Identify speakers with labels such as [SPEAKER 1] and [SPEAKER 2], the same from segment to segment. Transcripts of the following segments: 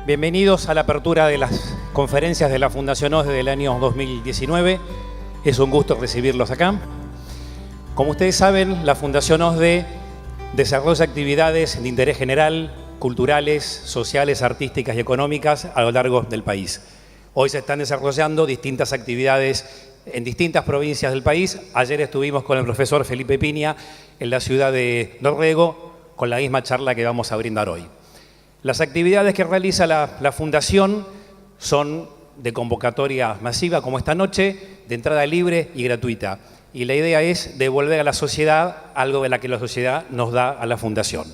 [SPEAKER 1] Bienvenidos a la apertura de las conferencias de la Fundación OSDE del año 2019. Es un gusto recibirlos acá. Como ustedes saben, la Fundación OSDE desarrolla actividades de interés general, culturales, sociales, artísticas y económicas a lo largo del país. Hoy se están desarrollando distintas actividades en distintas provincias del país. Ayer estuvimos con el profesor Felipe Piña en la ciudad de Dorrego con la misma charla que vamos a brindar hoy. Las actividades que realiza la Fundación son de convocatoria masiva, como esta noche, de entrada libre y gratuita. Y la idea es devolver a la sociedad algo de la que la sociedad nos da a la Fundación.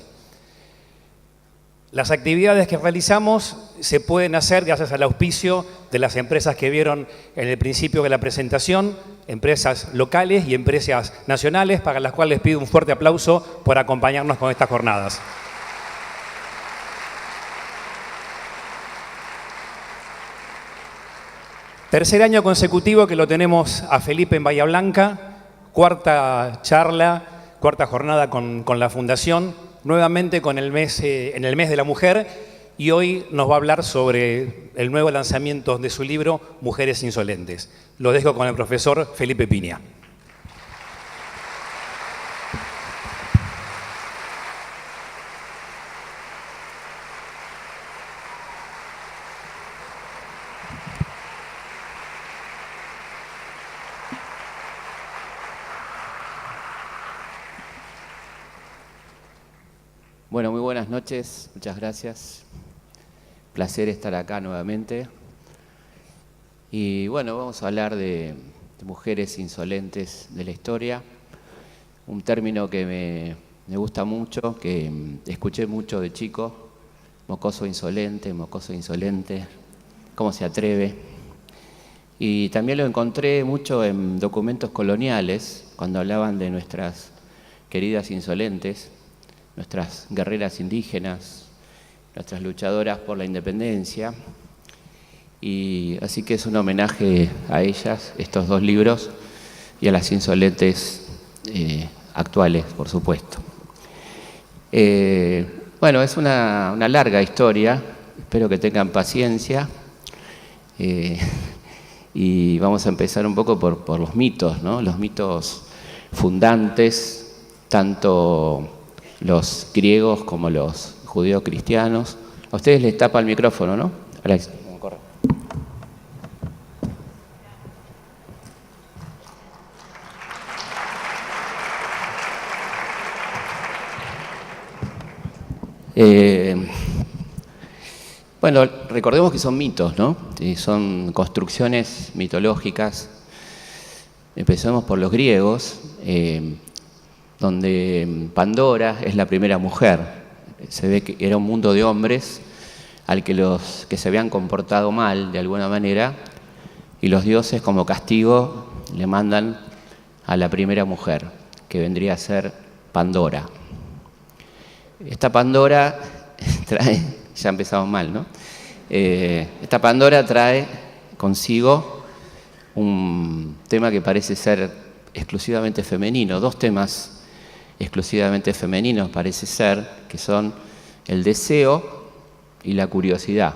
[SPEAKER 1] Las actividades que realizamos se pueden hacer gracias al auspicio de las empresas que vieron en el principio de la presentación, empresas locales y empresas nacionales, para las cuales les pido un fuerte aplauso por acompañarnos con estas jornadas. Tercer año consecutivo que lo tenemos a Felipe en Bahía Blanca, cuarta charla, cuarta jornada con la Fundación, nuevamente en el mes de la mujer, y hoy nos va a hablar sobre el nuevo lanzamiento de su libro Mujeres Insolentes. Lo dejo con el profesor Felipe Piña.
[SPEAKER 2] Bueno, muy buenas noches, muchas gracias. Placer estar acá nuevamente. Y bueno, vamos a hablar de mujeres insolentes de la historia, un término que me gusta mucho, que escuché mucho de chico, mocoso insolente, cómo se atreve. Y también lo encontré mucho en documentos coloniales, cuando hablaban de nuestras queridas insolentes, nuestras guerreras indígenas, nuestras luchadoras por la independencia. Y así que es un homenaje a ellas, estos dos libros, y a las insolentes actuales, por supuesto. Bueno, es una larga historia, espero que tengan paciencia. Y vamos a empezar un poco por los mitos, ¿no? Los mitos fundantes, tanto los griegos como los judeocristianos. A ustedes les tapa el micrófono, ¿no? Alex. Corre. Bueno, recordemos que son mitos, ¿no? Son construcciones mitológicas. Empezamos por los griegos, donde Pandora es la primera mujer. Se ve que era un mundo de hombres al que los que se habían comportado mal de alguna manera, y los dioses como castigo le mandan a la primera mujer, que vendría a ser Pandora. Esta Pandora trae, ya empezamos mal, ¿no? Esta Pandora trae consigo un tema que parece ser exclusivamente femenino, dos temas exclusivamente femeninos parece ser, que son el deseo y la curiosidad.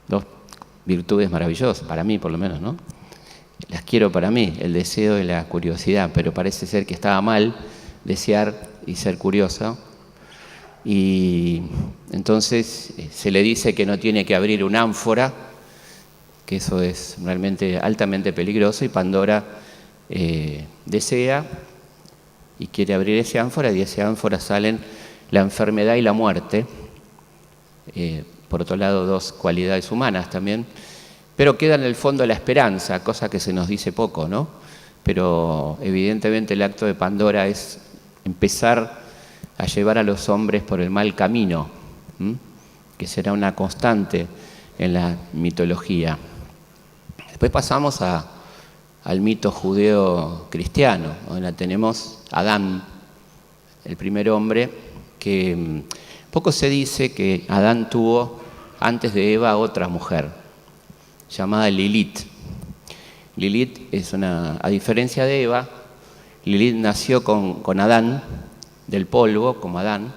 [SPEAKER 2] Dos virtudes maravillosas, para mí por lo menos, ¿no? Las quiero para mí, el deseo y la curiosidad, pero parece ser que estaba mal desear y ser curioso. Y entonces se le dice que no tiene que abrir un ánfora, que eso es realmente altamente peligroso, y Pandora desea y quiere abrir ese ánfora, y de ese ánfora salen la enfermedad y la muerte. Por otro lado, dos cualidades humanas también, pero queda en el fondo la esperanza, cosa que se nos dice poco, ¿no? Pero evidentemente el acto de Pandora es empezar a llevar a los hombres por el mal camino, que será una constante en la mitología. Después pasamos al mito judeo-cristiano, donde tenemos Adán, el primer hombre, que poco se dice que Adán tuvo antes de Eva otra mujer, llamada Lilith. Lilith es a diferencia de Eva, Lilith nació con Adán, del polvo, como Adán,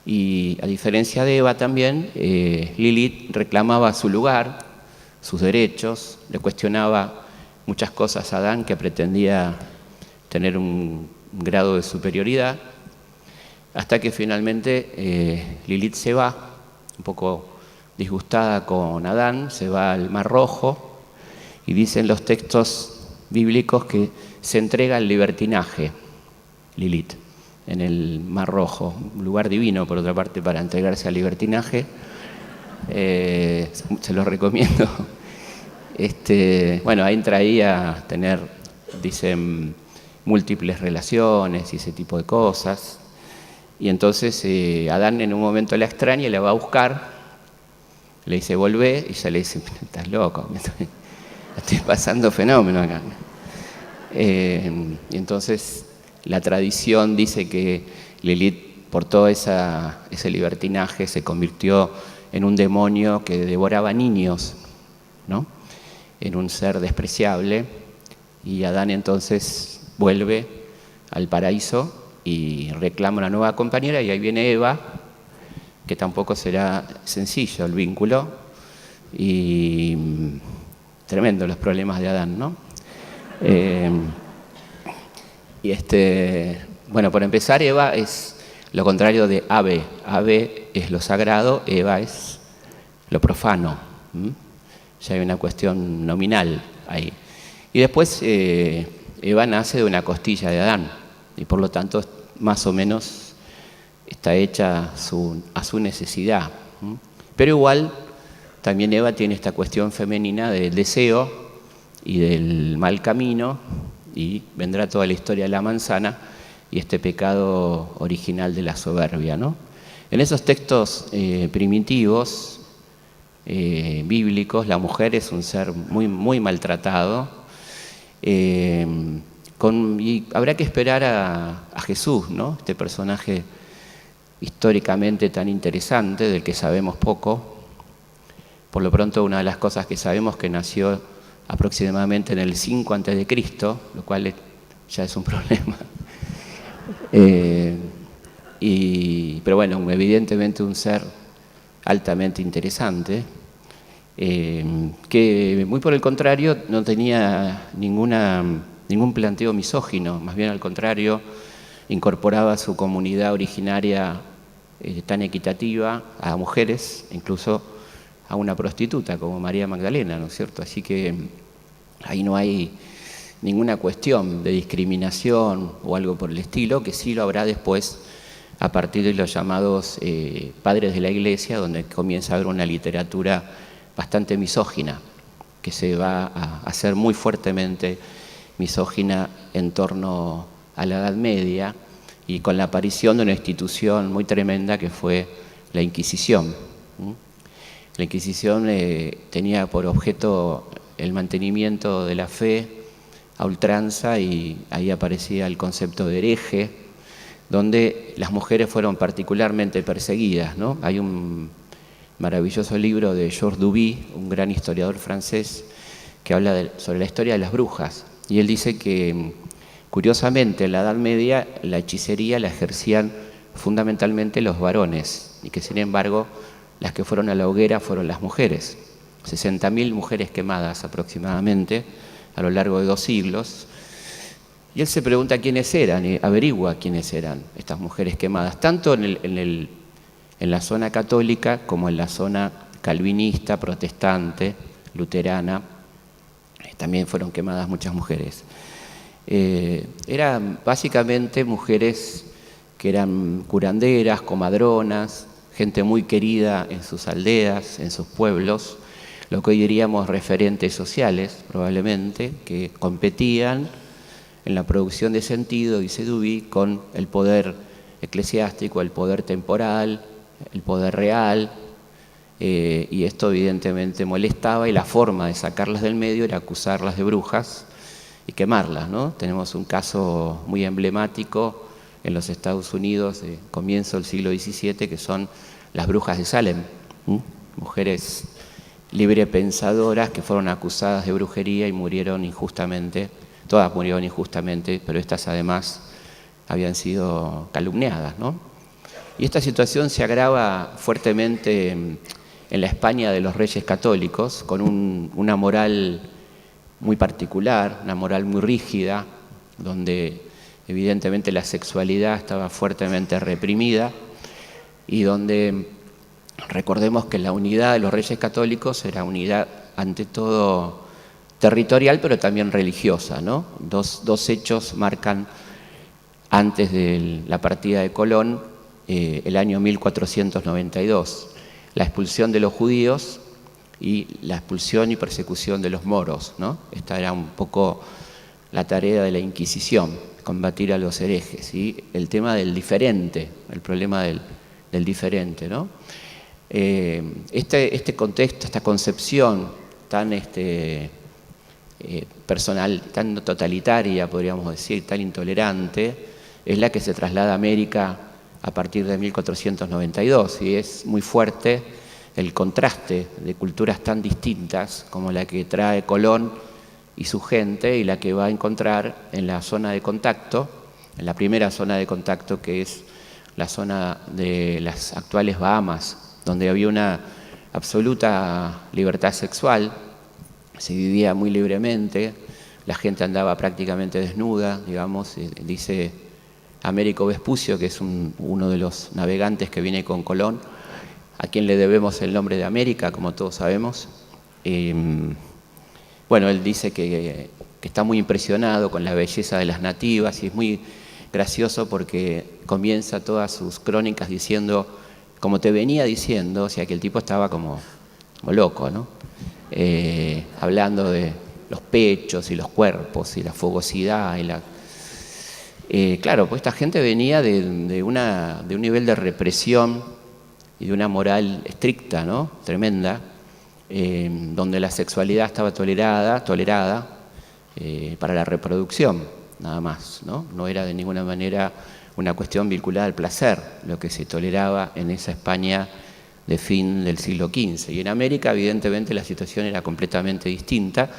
[SPEAKER 2] Y a diferencia de Eva también, Lilith reclamaba su lugar, sus derechos, le cuestionaba muchas cosas a Adán, que pretendía tener un grado de superioridad, hasta que finalmente Lilith se va, un poco disgustada con Adán, se va al Mar Rojo, y dicen los textos bíblicos que se entrega al libertinaje, Lilith, en el Mar Rojo, un lugar divino, por otra parte, para entregarse al libertinaje. Se los recomiendo. Bueno, ahí entra ahí a tener, dicen, múltiples relaciones y ese tipo de cosas. Y entonces Adán en un momento la extraña y la va a buscar, le dice, volvé, y ella le dice, estás loco, estoy pasando fenómeno acá. Y entonces la tradición dice que Lilith, por todo ese libertinaje, se convirtió en un demonio que devoraba niños, ¿no? En un ser despreciable, y Adán entonces vuelve al paraíso y reclama una nueva compañera, y ahí viene Eva, que tampoco será sencillo el vínculo, y tremendo los problemas de Adán, ¿no? Bueno, por empezar, Eva es lo contrario de Ave. Ave es lo sagrado, Eva es lo profano. Ya hay una cuestión nominal ahí. Y después Eva nace de una costilla de Adán, y por lo tanto más o menos está hecha a su necesidad. Pero igual también Eva tiene esta cuestión femenina del deseo y del mal camino, y vendrá toda la historia de la manzana y este pecado original de la soberbia, ¿no? En esos textos primitivos, bíblicos, la mujer es un ser muy, muy maltratado, y habrá que esperar a Jesús, ¿no? Este personaje históricamente tan interesante, del que sabemos poco. Por lo pronto, una de las cosas que sabemos es que nació aproximadamente en el 5 a.C., lo cual ya es un problema. Pero bueno, evidentemente un ser altamente interesante, que muy por el contrario no tenía ningún planteo misógino, más bien al contrario, incorporaba a su comunidad originaria tan equitativa a mujeres, incluso a una prostituta como María Magdalena, ¿no es cierto? Así que ahí no hay ninguna cuestión de discriminación o algo por el estilo, que sí lo habrá después a partir de los llamados padres de la Iglesia, donde comienza a haber una literatura bastante misógina, que se va a hacer muy fuertemente misógina en torno a la Edad Media, y con la aparición de una institución muy tremenda que fue la Inquisición. La Inquisición tenía por objeto el mantenimiento de la fe a ultranza, y ahí aparecía el concepto de hereje, donde las mujeres fueron particularmente perseguidas, ¿no? Hay un maravilloso libro de Georges Duby, un gran historiador francés, que habla sobre la historia de las brujas, y él dice que, curiosamente, en la Edad Media la hechicería la ejercían fundamentalmente los varones, y que sin embargo las que fueron a la hoguera fueron las mujeres. 60.000 mujeres quemadas aproximadamente a lo largo de 2 siglos. Y él se pregunta quiénes eran, y averigua quiénes eran estas mujeres quemadas, tanto en la zona católica como en la zona calvinista, protestante, luterana. También fueron quemadas muchas mujeres. Eran básicamente mujeres que eran curanderas, comadronas, gente muy querida en sus aldeas, en sus pueblos, lo que hoy diríamos referentes sociales, probablemente, que competían en la producción de sentido, dice Duby, con el poder eclesiástico, el poder temporal, el poder real, y esto evidentemente molestaba, y la forma de sacarlas del medio era acusarlas de brujas y quemarlas, ¿no? Tenemos un caso muy emblemático en los Estados Unidos de comienzo del siglo XVII, que son las brujas de Salem, mujeres librepensadoras que fueron acusadas de brujería y murieron injustamente. Todas murieron injustamente, pero estas además habían sido calumniadas, ¿no? Y esta situación se agrava fuertemente en la España de los Reyes Católicos, con una moral muy particular, una moral muy rígida, donde evidentemente la sexualidad estaba fuertemente reprimida y donde recordemos que la unidad de los Reyes Católicos era unidad ante todo territorial, pero también religiosa, ¿no? Dos hechos marcan antes de la partida de Colón el año 1492, la expulsión de los judíos y la expulsión y persecución de los moros, ¿no? Esta era un poco la tarea de la Inquisición, combatir a los herejes, y el tema del diferente, el problema del diferente, ¿no? Este contexto, esta concepción tan personal, tan totalitaria, podríamos decir, tan intolerante, es la que se traslada a América a partir de 1492, y es muy fuerte el contraste de culturas tan distintas como la que trae Colón y su gente y la que va a encontrar en la zona de contacto, en la primera zona de contacto, que es la zona de las actuales Bahamas, donde había una absoluta libertad sexual, se vivía muy libremente, la gente andaba prácticamente desnuda, digamos, dice Américo Vespucio, que es uno de los navegantes que viene con Colón, a quien le debemos el nombre de América, como todos sabemos. Bueno, él dice que está muy impresionado con la belleza de las nativas, y es muy gracioso porque comienza todas sus crónicas diciendo, como te venía diciendo, o sea que el tipo estaba como loco, ¿no? Hablando de los pechos y los cuerpos y la fogosidad y claro, pues esta gente venía de un nivel de represión y de una moral estricta, ¿no? Tremenda, donde la sexualidad estaba tolerada para la reproducción, nada más, ¿no? No era de ninguna manera una cuestión vinculada al placer, lo que se toleraba en esa España de fin del siglo XV. Y en América, evidentemente, la situación era completamente distinta,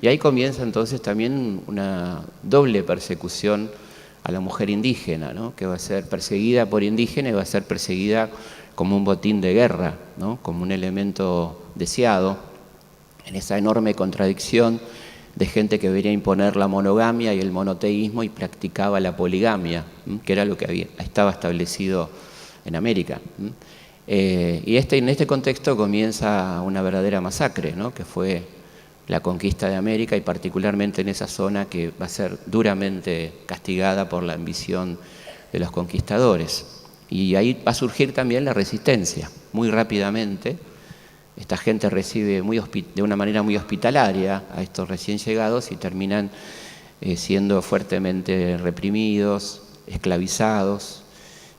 [SPEAKER 2] y ahí comienza entonces también una doble persecución a la mujer indígena, ¿no? Que va a ser perseguida por indígena y va a ser perseguida como un botín de guerra, ¿no? Como un elemento deseado, en esa enorme contradicción de gente que venía a imponer la monogamia y el monoteísmo y practicaba la poligamia, que era lo que estaba establecido en América. Y en este contexto comienza una verdadera masacre, ¿no? Que fue la conquista de América, y particularmente en esa zona que va a ser duramente castigada por la ambición de los conquistadores. Y ahí va a surgir también la resistencia, muy rápidamente. Esta gente recibe de una manera muy hospitalaria a estos recién llegados y terminan siendo fuertemente reprimidos, esclavizados.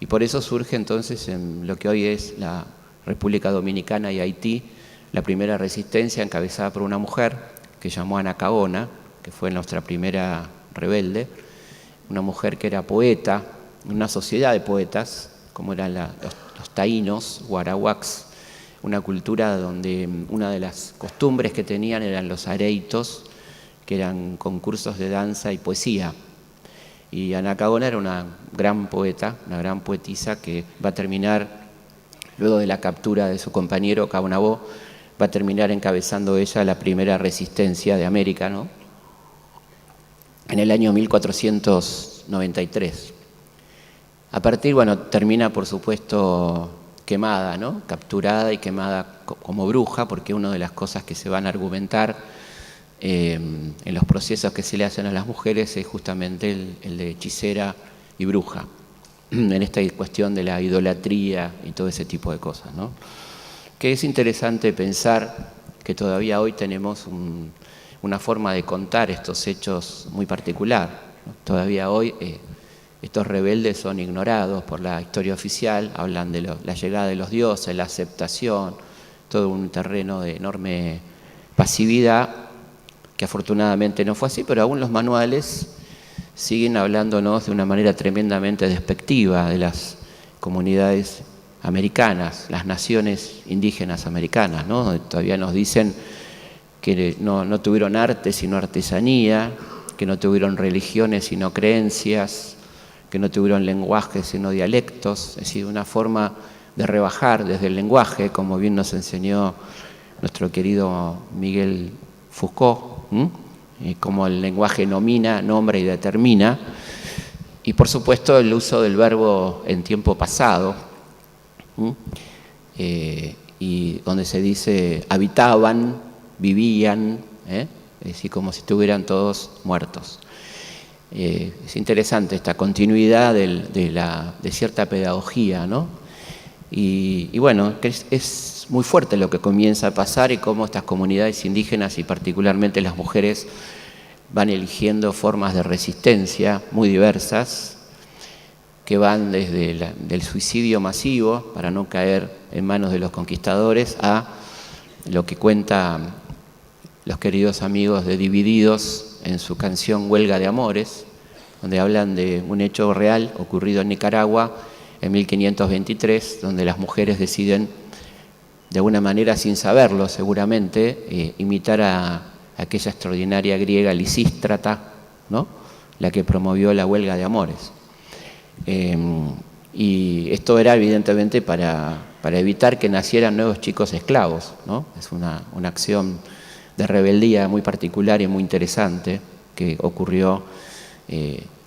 [SPEAKER 2] Y por eso surge entonces en lo que hoy es la República Dominicana y Haití, la primera resistencia encabezada por una mujer que llamó Ana Caona, que fue nuestra primera rebelde, una mujer que era poeta, una sociedad de poetas, como eran los taínos, guarahuacs, una cultura donde una de las costumbres que tenían eran los areitos, que eran concursos de danza y poesía. Y Ana Caona era una gran poeta, una gran poetisa que va a terminar, luego de la captura de su compañero Caonabó, va a terminar encabezando ella la primera resistencia de América, ¿no? En el año 1493. A partir, termina por supuesto quemada, ¿no? Capturada y quemada como bruja, porque una de las cosas que se van a argumentar en los procesos que se le hacen a las mujeres es justamente el de hechicera y bruja, en esta cuestión de la idolatría y todo ese tipo de cosas, ¿no? Que es interesante pensar que todavía hoy tenemos una forma de contar estos hechos muy particular, ¿no? Todavía hoy estos rebeldes son ignorados por la historia oficial, hablan de la llegada de los dioses, la aceptación, todo un terreno de enorme pasividad, que afortunadamente no fue así, pero aún los manuales siguen hablándonos de una manera tremendamente despectiva de las comunidades americanas, las naciones indígenas americanas, ¿no? Todavía nos dicen que no tuvieron arte sino artesanía, que no tuvieron religiones sino creencias, que no tuvieron lenguaje sino dialectos, es decir, una forma de rebajar desde el lenguaje, como bien nos enseñó nuestro querido Miguel Foucault, como el lenguaje nomina, nombra y determina, y por supuesto el uso del verbo en tiempo pasado, y donde se dice habitaban, vivían, es decir, como si estuvieran todos muertos. Es interesante esta continuidad de cierta pedagogía, ¿no? Y bueno, es muy fuerte lo que comienza a pasar y cómo estas comunidades indígenas y particularmente las mujeres van eligiendo formas de resistencia muy diversas, que van desde del suicidio masivo para no caer en manos de los conquistadores a lo que cuentan los queridos amigos de Divididos en su canción Huelga de Amores, donde hablan de un hecho real ocurrido en Nicaragua en 1523, donde las mujeres deciden, de alguna manera sin saberlo seguramente, imitar a aquella extraordinaria griega Lisístrata, ¿no?, la que promovió la Huelga de Amores. Y esto era evidentemente para evitar que nacieran nuevos chicos esclavos, ¿no? Es una acción de rebeldía muy particular y muy interesante que ocurrió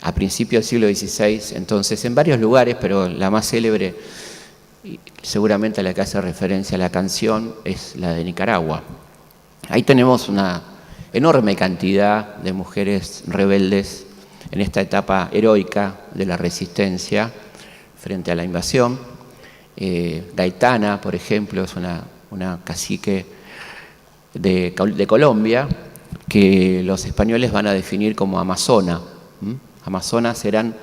[SPEAKER 2] a principios del siglo XVI, entonces en varios lugares, pero la más célebre, seguramente a la que hace referencia a la canción, es la de Nicaragua. Ahí tenemos una enorme cantidad de mujeres rebeldes en esta etapa heroica de la resistencia frente a la invasión. Gaitana, por ejemplo, es una cacique de Colombia que los españoles van a definir como amazona. Amazonas eran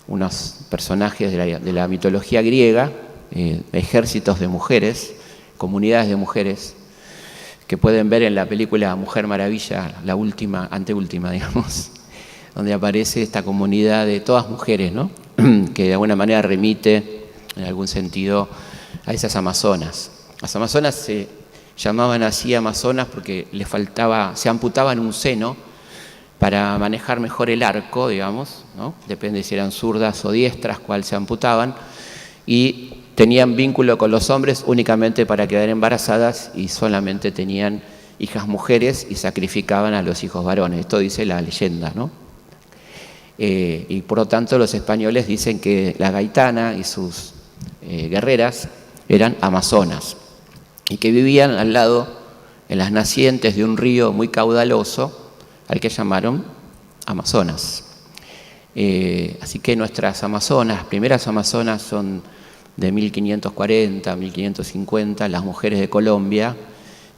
[SPEAKER 2] unos personajes de la mitología griega, ejércitos de mujeres, comunidades de mujeres, que pueden ver en la película Mujer Maravilla, la última, anteúltima, digamos, donde aparece esta comunidad de todas mujeres, ¿no?, que de alguna manera remite, en algún sentido, a esas amazonas. Las amazonas se llamaban así amazonas porque les faltaba, se amputaban un seno para manejar mejor el arco, digamos, ¿no?, depende si eran zurdas o diestras, cuál se amputaban, y tenían vínculo con los hombres únicamente para quedar embarazadas y solamente tenían hijas mujeres y sacrificaban a los hijos varones. Esto dice la leyenda, ¿no? Y por lo tanto los españoles dicen que la gaitana y sus guerreras eran amazonas y que vivían al lado, en las nacientes de un río muy caudaloso al que llamaron Amazonas. Así que nuestras amazonas, las primeras amazonas son de 1540, 1550, las mujeres de Colombia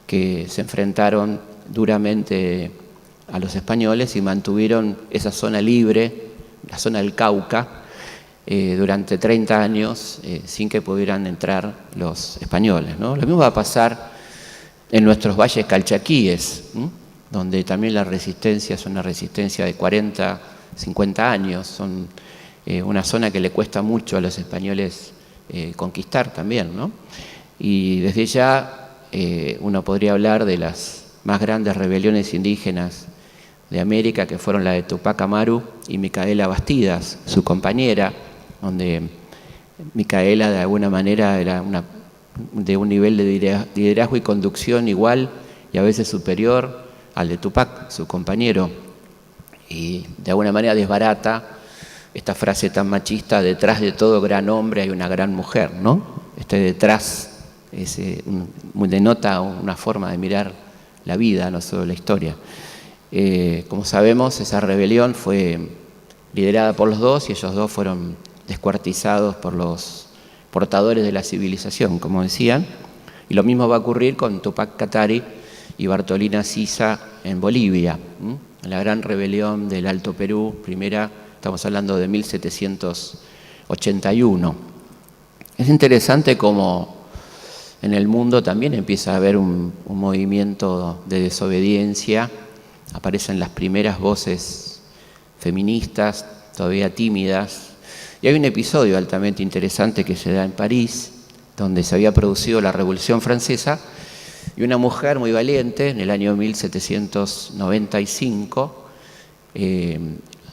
[SPEAKER 2] que se enfrentaron duramente a los españoles y mantuvieron esa zona libre, la zona del Cauca, durante 30 años sin que pudieran entrar los españoles, ¿no? Lo mismo va a pasar en nuestros valles calchaquíes, donde también la resistencia es una resistencia de 40, 50 años, son una zona que le cuesta mucho a los españoles conquistar también, ¿no? Y desde ya uno podría hablar de las más grandes rebeliones indígenas de América, que fueron la de Tupac Amaru y Micaela Bastidas, su compañera, donde Micaela de alguna manera era de un nivel de liderazgo y conducción igual y a veces superior al de Tupac, su compañero, y de alguna manera desbarata esta frase tan machista: detrás de todo gran hombre hay una gran mujer, ¿no? Este detrás denota una forma de mirar la vida, no solo la historia. Como sabemos, esa rebelión fue liderada por los dos y ellos dos fueron descuartizados por los portadores de la civilización, como decían, y lo mismo va a ocurrir con Tupac Katari y Bartolina Sisa en Bolivia, la gran rebelión del Alto Perú, primera, estamos hablando de 1781. Es interesante cómo en el mundo también empieza a haber un movimiento de desobediencia, aparecen las primeras voces feministas, todavía tímidas, y hay un episodio altamente interesante que se da en París, donde se había producido la Revolución Francesa, y una mujer muy valiente, en el año 1795,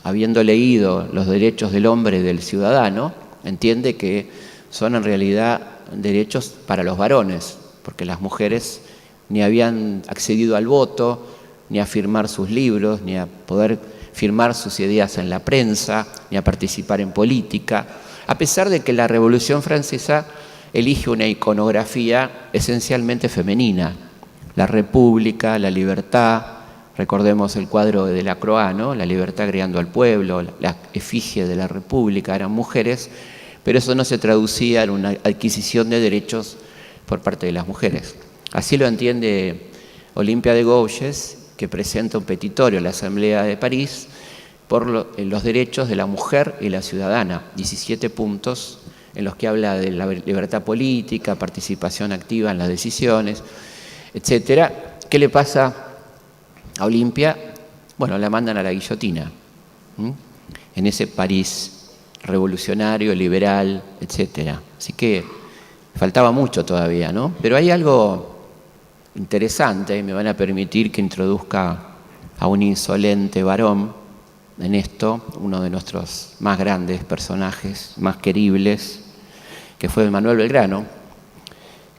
[SPEAKER 2] habiendo leído Los derechos del hombre y del ciudadano, entiende que son en realidad derechos para los varones, porque las mujeres ni habían accedido al voto, ni a firmar sus libros, ni a poder firmar sus ideas en la prensa, ni a participar en política, a pesar de que la Revolución Francesa elige una iconografía esencialmente femenina. La república, la libertad, recordemos el cuadro de Delacroix, ¿no? La libertad guiando al pueblo, la efigie de la república, eran mujeres, pero eso no se traducía en una adquisición de derechos por parte de las mujeres. Así lo entiende Olympia de Gouges, que presenta un petitorio a la Asamblea de París por los derechos de la mujer y la ciudadana, 17 puntos en los que habla de la libertad política, participación activa en las decisiones, etcétera. ¿Qué le pasa a Olympia? Bueno, la mandan a la guillotina, en ese París revolucionario, liberal, etcétera. Así que faltaba mucho todavía, ¿no? Pero hay algo interesante, me van a permitir que introduzca a un insolente varón en esto, uno de nuestros más grandes personajes, más queribles, que fue Manuel Belgrano,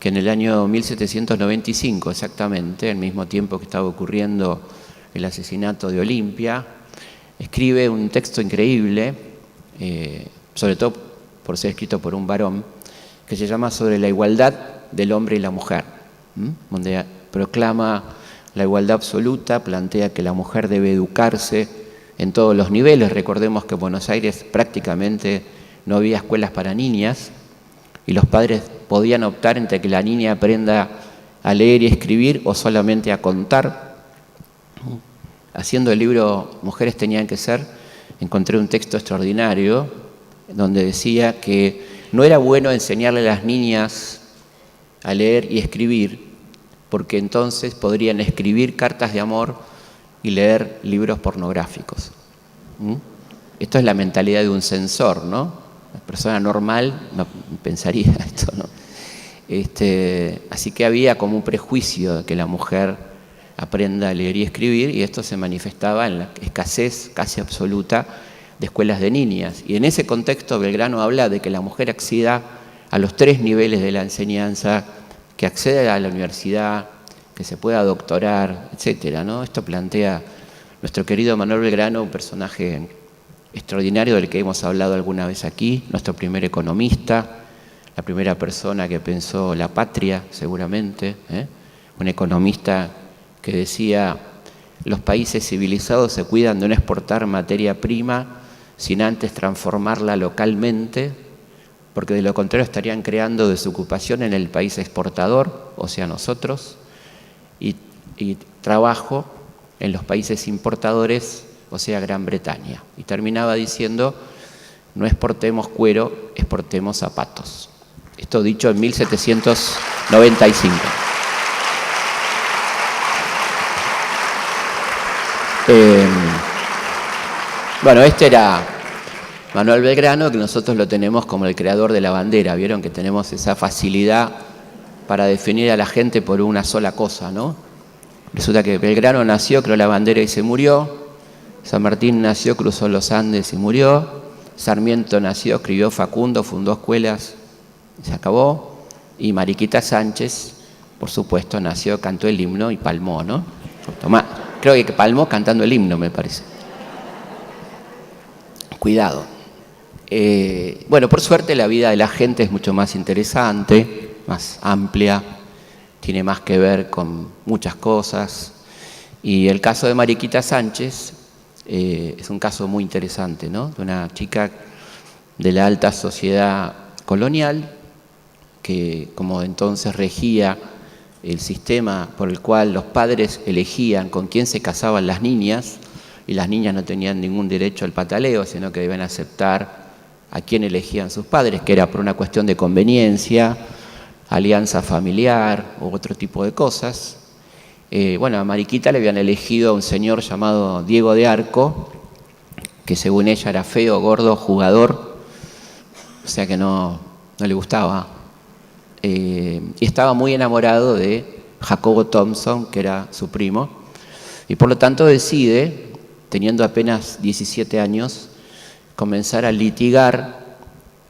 [SPEAKER 2] que en el año 1795 exactamente, al mismo tiempo que estaba ocurriendo el asesinato de Olympia, escribe un texto increíble, sobre todo por ser escrito por un varón, que se llama Sobre la igualdad del hombre y la mujer, donde proclama la igualdad absoluta, plantea que la mujer debe educarse en todos los niveles. Recordemos que en Buenos Aires prácticamente no había escuelas para niñas y los padres podían optar entre que la niña aprenda a leer y escribir o solamente a contar. Haciendo el libro Mujeres tenían que ser, encontré un texto extraordinario donde decía que no era bueno enseñarle a las niñas a leer y escribir, porque entonces podrían escribir cartas de amor y leer libros pornográficos. Esto es la mentalidad de un censor, ¿no? La persona normal no pensaría esto, ¿no? Así que había como un prejuicio de que la mujer aprenda a leer y escribir, y esto se manifestaba en la escasez casi absoluta de escuelas de niñas. Y en ese contexto Belgrano habla de que la mujer acceda a los 3 niveles de la enseñanza, que acceda a la universidad, que se pueda doctorar, etcétera, ¿no? Esto plantea nuestro querido Manuel Belgrano, un personaje extraordinario del que hemos hablado alguna vez aquí, nuestro primer economista, la primera persona que pensó la patria, seguramente, un economista que decía: los países civilizados se cuidan de no exportar materia prima sin antes transformarla localmente, porque de lo contrario estarían creando desocupación en el país exportador, o sea, nosotros, y trabajo en los países importadores, o sea, Gran Bretaña. Y terminaba diciendo: no exportemos cuero, exportemos zapatos. Esto dicho en 1795. Bueno, este era Manuel Belgrano, que nosotros lo tenemos como el creador de la bandera. Vieron que tenemos esa facilidad para definir a la gente por una sola cosa, ¿no? Resulta que Belgrano nació, creó la bandera y se murió. San Martín nació, cruzó los Andes y murió. Sarmiento nació, escribió Facundo, fundó escuelas, se acabó. Y Mariquita Sánchez, por supuesto, nació, cantó el himno y palmó, ¿no? Creo que palmó cantando el himno, me parece. Cuidado. Bueno, por suerte la vida de la gente es mucho más interesante, más amplia, tiene más que ver con muchas cosas. Y el caso de Mariquita Sánchez es un caso muy interesante, ¿no? De una chica de la alta sociedad colonial que, como entonces regía el sistema por el cual los padres elegían con quién se casaban las niñas, y las niñas no tenían ningún derecho al pataleo, sino que debían aceptar a quién elegían sus padres, que era por una cuestión de conveniencia, alianza familiar u otro tipo de cosas. Bueno, a Mariquita le habían elegido a un señor llamado Diego de Arco, que según ella era feo, gordo, jugador, o sea que no le gustaba. Y estaba muy enamorado de Jacobo Thompson, que era su primo, y por lo tanto decide teniendo apenas 17 años, comenzar a litigar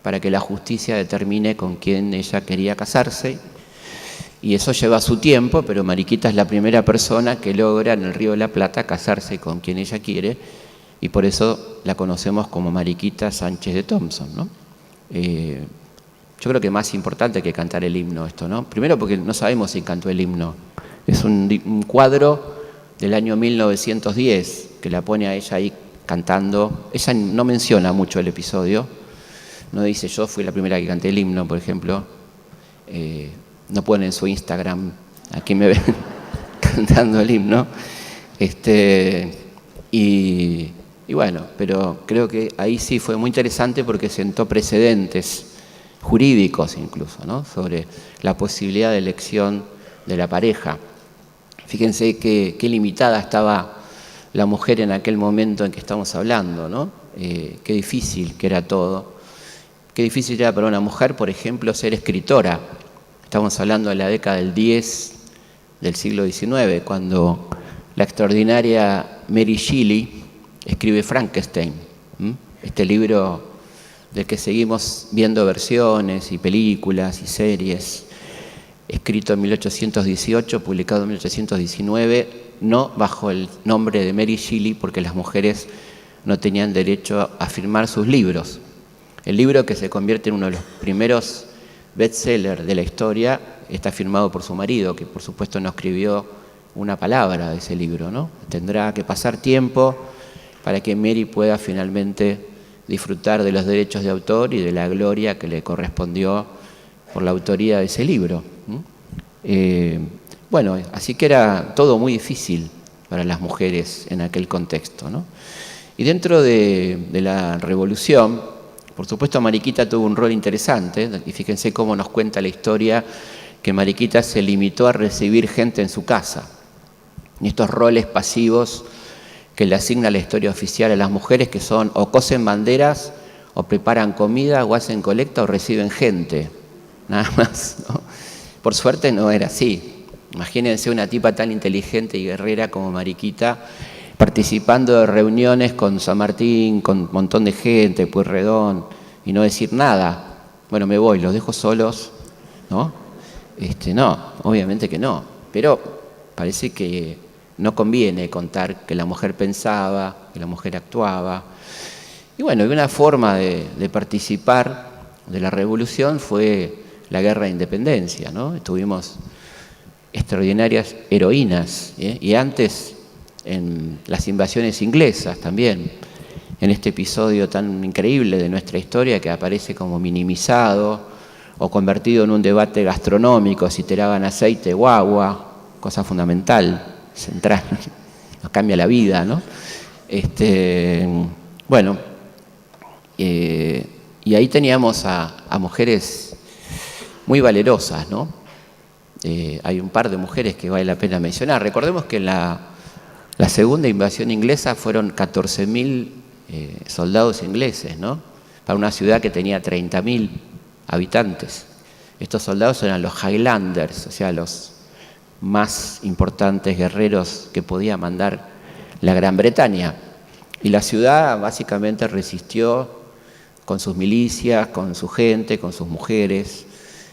[SPEAKER 2] para que la justicia determine con quién ella quería casarse. Y eso lleva su tiempo, pero Mariquita es la primera persona que logra en el Río de la Plata casarse con quien ella quiere, y por eso la conocemos como Mariquita Sánchez de Thompson, ¿no? Yo creo que más importante que cantar el himno esto, ¿no? Primero porque no sabemos si cantó el himno. Es un cuadro del año 1910 que la pone a ella ahí cantando. Ella no menciona mucho el episodio, no dice yo fui la primera que canté el himno, por ejemplo. No pone en su Instagram, aquí me ven cantando el himno. Y bueno, pero creo que ahí sí fue muy interesante porque sentó precedentes jurídicos incluso, ¿no? Sobre la posibilidad de elección de la pareja. Fíjense qué limitada estaba la mujer en aquel momento en que estamos hablando, ¿no? Qué difícil que era todo. Qué difícil era para una mujer, por ejemplo, ser escritora. Estamos hablando de la década del 10 del siglo XIX, cuando la extraordinaria Mary Shelley escribe Frankenstein, este libro del que seguimos viendo versiones y películas y series, escrito en 1818, publicado en 1819, no bajo el nombre de Mary Shelley, porque las mujeres no tenían derecho a firmar sus libros. El libro, que se convierte en uno de los primeros bestsellers de la historia, está firmado por su marido, que por supuesto no escribió una palabra de ese libro, ¿no? Tendrá que pasar tiempo para que Mary pueda finalmente disfrutar de los derechos de autor y de la gloria que le correspondió por la autoría de ese libro. Bueno, así que era todo muy difícil para las mujeres en aquel contexto, ¿no? Y dentro de la revolución, por supuesto, Mariquita tuvo un rol interesante, y fíjense cómo nos cuenta la historia que Mariquita se limitó a recibir gente en su casa. Y estos roles pasivos que le asigna la historia oficial a las mujeres, que son o cosen banderas, o preparan comida, o hacen colecta, o reciben gente. Nada más, ¿no? Por suerte no era así. Imagínense una tipa tan inteligente y guerrera como Mariquita, participando de reuniones con San Martín, con un montón de gente, Pueyrredón, y no decir nada. Bueno, me voy, los dejo solos, ¿no? No, obviamente que no. Pero parece que no conviene contar que la mujer pensaba, que la mujer actuaba. Y bueno, y una forma de participar de la revolución fue la guerra de independencia, ¿no? Tuvimos extraordinarias heroínas, ¿eh? Y antes en las invasiones inglesas también, en este episodio tan increíble de nuestra historia que aparece como minimizado o convertido en un debate gastronómico, si tiraban aceite o agua, cosa fundamental, central, nos cambia la vida, ¿no? Bueno, y ahí teníamos a mujeres muy valerosas, ¿no? Hay un par de mujeres que vale la pena mencionar. Recordemos que la segunda invasión inglesa fueron 14.000 soldados ingleses, ¿no? Para una ciudad que tenía 30.000 habitantes. Estos soldados eran los Highlanders, o sea, los más importantes guerreros que podía mandar la Gran Bretaña. Y la ciudad básicamente resistió con sus milicias, con su gente, con sus mujeres.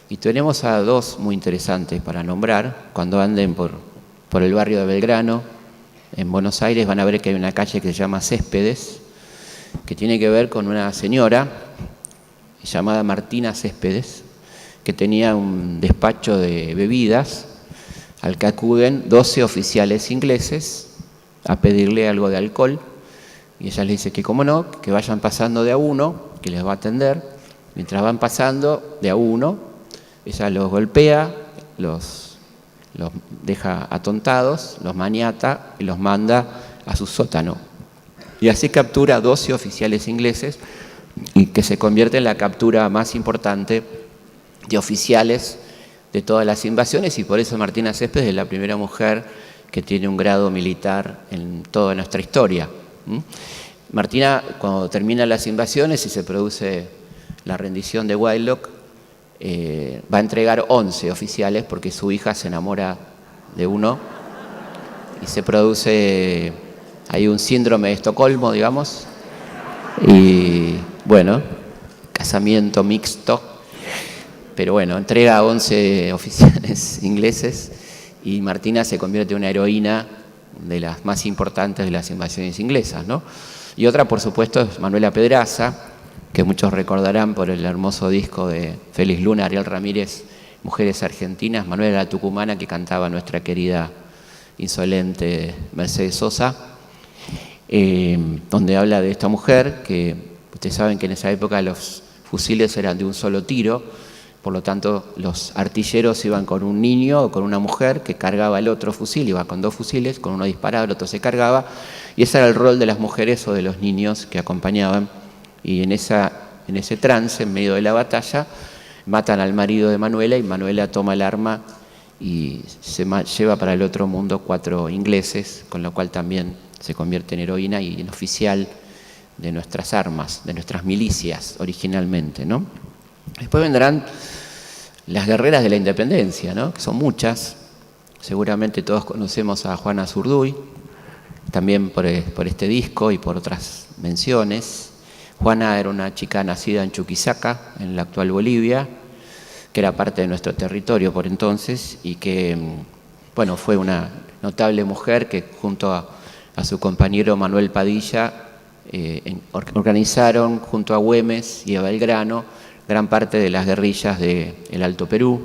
[SPEAKER 2] Y tenemos a dos muy interesantes para nombrar. Cuando anden por el barrio de Belgrano, en Buenos Aires, van a ver que hay una calle que se llama Céspedes, que tiene que ver con una señora llamada Martina Céspedes, que tenía un despacho de bebidas al que acuden 12 oficiales ingleses a pedirle algo de alcohol, y ella les dice que cómo no, que vayan pasando de a uno, que les va a atender. Mientras van pasando de a uno, ella los golpea, los deja atontados, los maniata y los manda a su sótano. Y así captura 12 oficiales ingleses, y que se convierte en la captura más importante de oficiales de todas las invasiones, y por eso Martina Céspedes es la primera mujer que tiene un grado militar en toda nuestra historia. Martina, cuando terminan las invasiones y se produce la rendición de Whitelock, va a entregar 11 oficiales porque su hija se enamora de uno y se produce hay un síndrome de Estocolmo, digamos, y bueno, casamiento mixto, pero bueno, entrega a 11 oficiales ingleses y Martina se convierte en una heroína de las más importantes de las invasiones inglesas, ¿no? Y otra, por supuesto, es Manuela Pedraza, que muchos recordarán por el hermoso disco de Félix Luna, Ariel Ramírez, Mujeres Argentinas. Manuela la tucumana que cantaba nuestra querida insolente Mercedes Sosa, donde habla de esta mujer, que ustedes saben que en esa época los fusiles eran de un solo tiro, por lo tanto los artilleros iban con un niño o con una mujer que cargaba el otro fusil, iba con 2 fusiles, con uno disparaba, el otro se cargaba, y ese era el rol de las mujeres o de los niños que acompañaban, y en ese trance, en medio de la batalla, matan al marido de Manuela y Manuela toma el arma y se lleva para el otro mundo 4 ingleses, con lo cual también se convierte en heroína y en oficial de nuestras armas, de nuestras milicias originalmente, ¿no? Después vendrán las guerreras de la independencia, ¿no? Que son muchas. Seguramente todos conocemos a Juana Zurduy, también por este disco y por otras menciones. Juana era una chica nacida en Chuquisaca, en la actual Bolivia, que era parte de nuestro territorio por entonces y que, bueno, fue una notable mujer que junto a su compañero Manuel Padilla organizaron junto a Güemes y a Belgrano gran parte de las guerrillas del Alto Perú.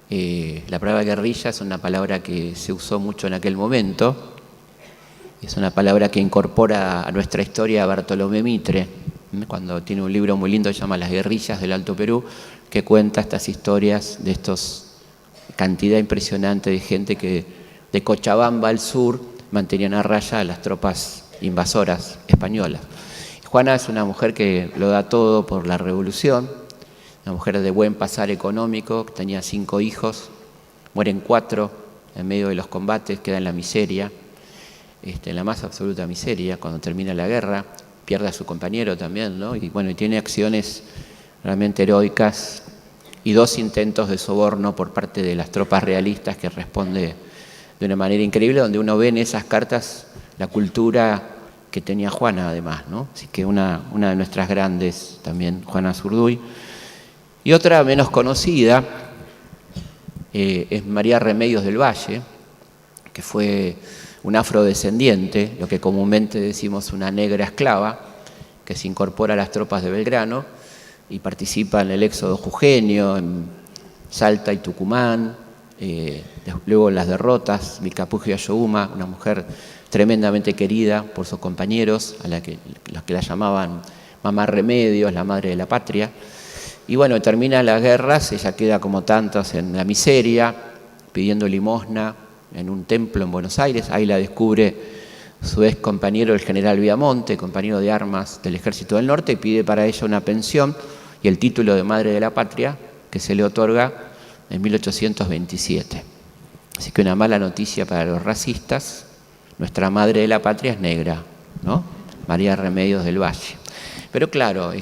[SPEAKER 2] La palabra guerrilla es una palabra que se usó mucho en aquel momento. Es una palabra que incorpora a nuestra historia a Bartolomé Mitre, cuando tiene un libro muy lindo que se llama Las guerrillas del Alto Perú, que cuenta estas historias de cantidad impresionante de gente que de Cochabamba al sur mantenían a raya a las tropas invasoras españolas. Juana es una mujer que lo da todo por la revolución, una mujer de buen pasar económico, tenía 5 hijos, mueren 4 en medio de los combates, queda en la miseria, en la más absoluta miseria cuando termina la guerra, pierde a su compañero también, ¿no? Y bueno, tiene acciones realmente heroicas y 2 intentos de soborno por parte de las tropas realistas que responde de una manera increíble, donde uno ve en esas cartas la cultura que tenía Juana además, ¿no? Así que una de nuestras grandes también, Juana Zurduy. Y otra menos conocida es María Remedios del Valle, que fue un afrodescendiente, lo que comúnmente decimos una negra esclava, que se incorpora a las tropas de Belgrano y participa en el éxodo jujeño, en Salta y Tucumán, luego en las derrotas, Vilcapugio y Ayohuma, una mujer tremendamente querida por sus compañeros, los que la llamaban Mamá Remedios, la madre de la patria. Y bueno, termina las guerras, ella queda como tantas en la miseria, pidiendo limosna en un templo en Buenos Aires. Ahí la descubre su ex compañero, el general Viamonte, compañero de armas del Ejército del Norte, y pide para ella una pensión y el título de Madre de la Patria, que se le otorga en 1827. Así que una mala noticia para los racistas: nuestra Madre de la Patria es negra, ¿no? María Remedios del Valle. Pero claro,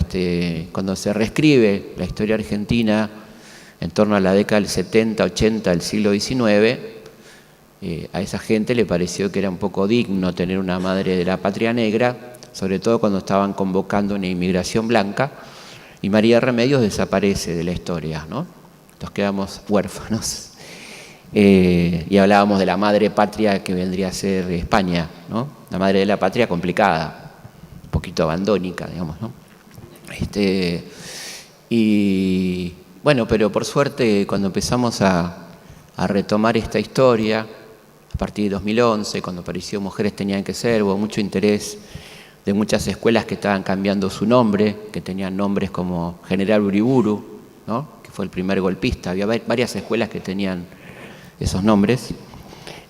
[SPEAKER 2] cuando se reescribe la historia argentina en torno a la década del 70, 80 del siglo XIX, a esa gente le pareció que era un poco digno tener una Madre de la Patria negra, sobre todo cuando estaban convocando una inmigración blanca, y María Remedios desaparece de la historia, ¿no? Nos quedamos huérfanos. Y hablábamos de la madre patria que vendría a ser España, ¿no? La madre de la patria complicada, un poquito abandónica, digamos, ¿no? Y bueno, pero por suerte cuando empezamos a retomar esta historia, a partir de 2011, cuando apareció Mujeres Tenían que Ser, hubo mucho interés de muchas escuelas que estaban cambiando su nombre, que tenían nombres como General Uriburu, ¿no? Que fue el primer golpista. Había varias escuelas que tenían esos nombres,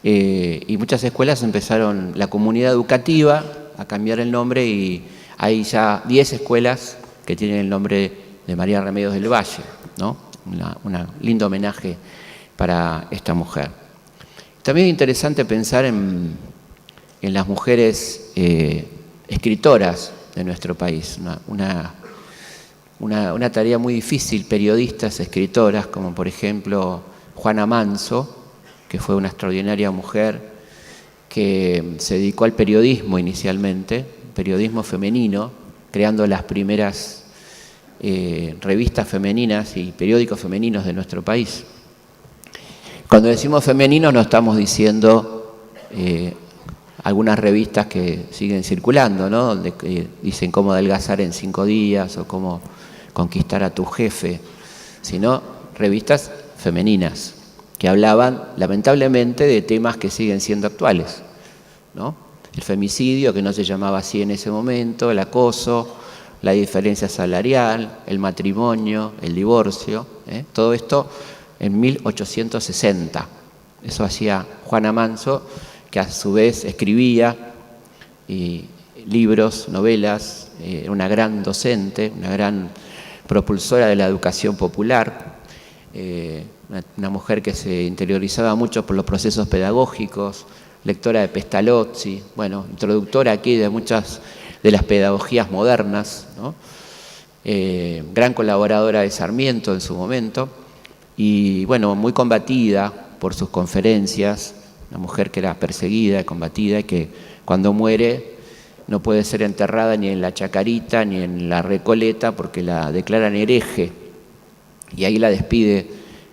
[SPEAKER 2] y muchas escuelas empezaron, la comunidad educativa, a cambiar el nombre, y hay ya 10 escuelas que tienen el nombre de María Remedios del Valle, ¿no? Un lindo homenaje para esta mujer. También es interesante pensar en las mujeres escritoras de nuestro país, una tarea muy difícil, periodistas, escritoras, como por ejemplo Juana Manso, que fue una extraordinaria mujer que se dedicó al periodismo inicialmente, periodismo femenino, creando las primeras revistas femeninas y periódicos femeninos de nuestro país. Cuando decimos femeninos no estamos diciendo algunas revistas que siguen circulando, ¿no? Donde dicen cómo adelgazar en 5 días o cómo conquistar a tu jefe, sino revistas femeninas que hablaban lamentablemente de temas que siguen siendo actuales, ¿no? El femicidio, que no se llamaba así en ese momento, el acoso, la diferencia salarial, el matrimonio, el divorcio, todo esto en 1860. Eso hacía Juana Manso, que a su vez escribía libros, novelas, una gran docente, una gran propulsora de la educación popular, una mujer que se interiorizaba mucho por los procesos pedagógicos, lectora de Pestalozzi, bueno, introductora aquí de muchas de las pedagogías modernas, ¿no? Gran colaboradora de Sarmiento en su momento y, bueno, muy combatida por sus conferencias, una mujer que era perseguida y combatida y que cuando muere no puede ser enterrada ni en la Chacarita ni en la Recoleta porque la declaran hereje y ahí la despide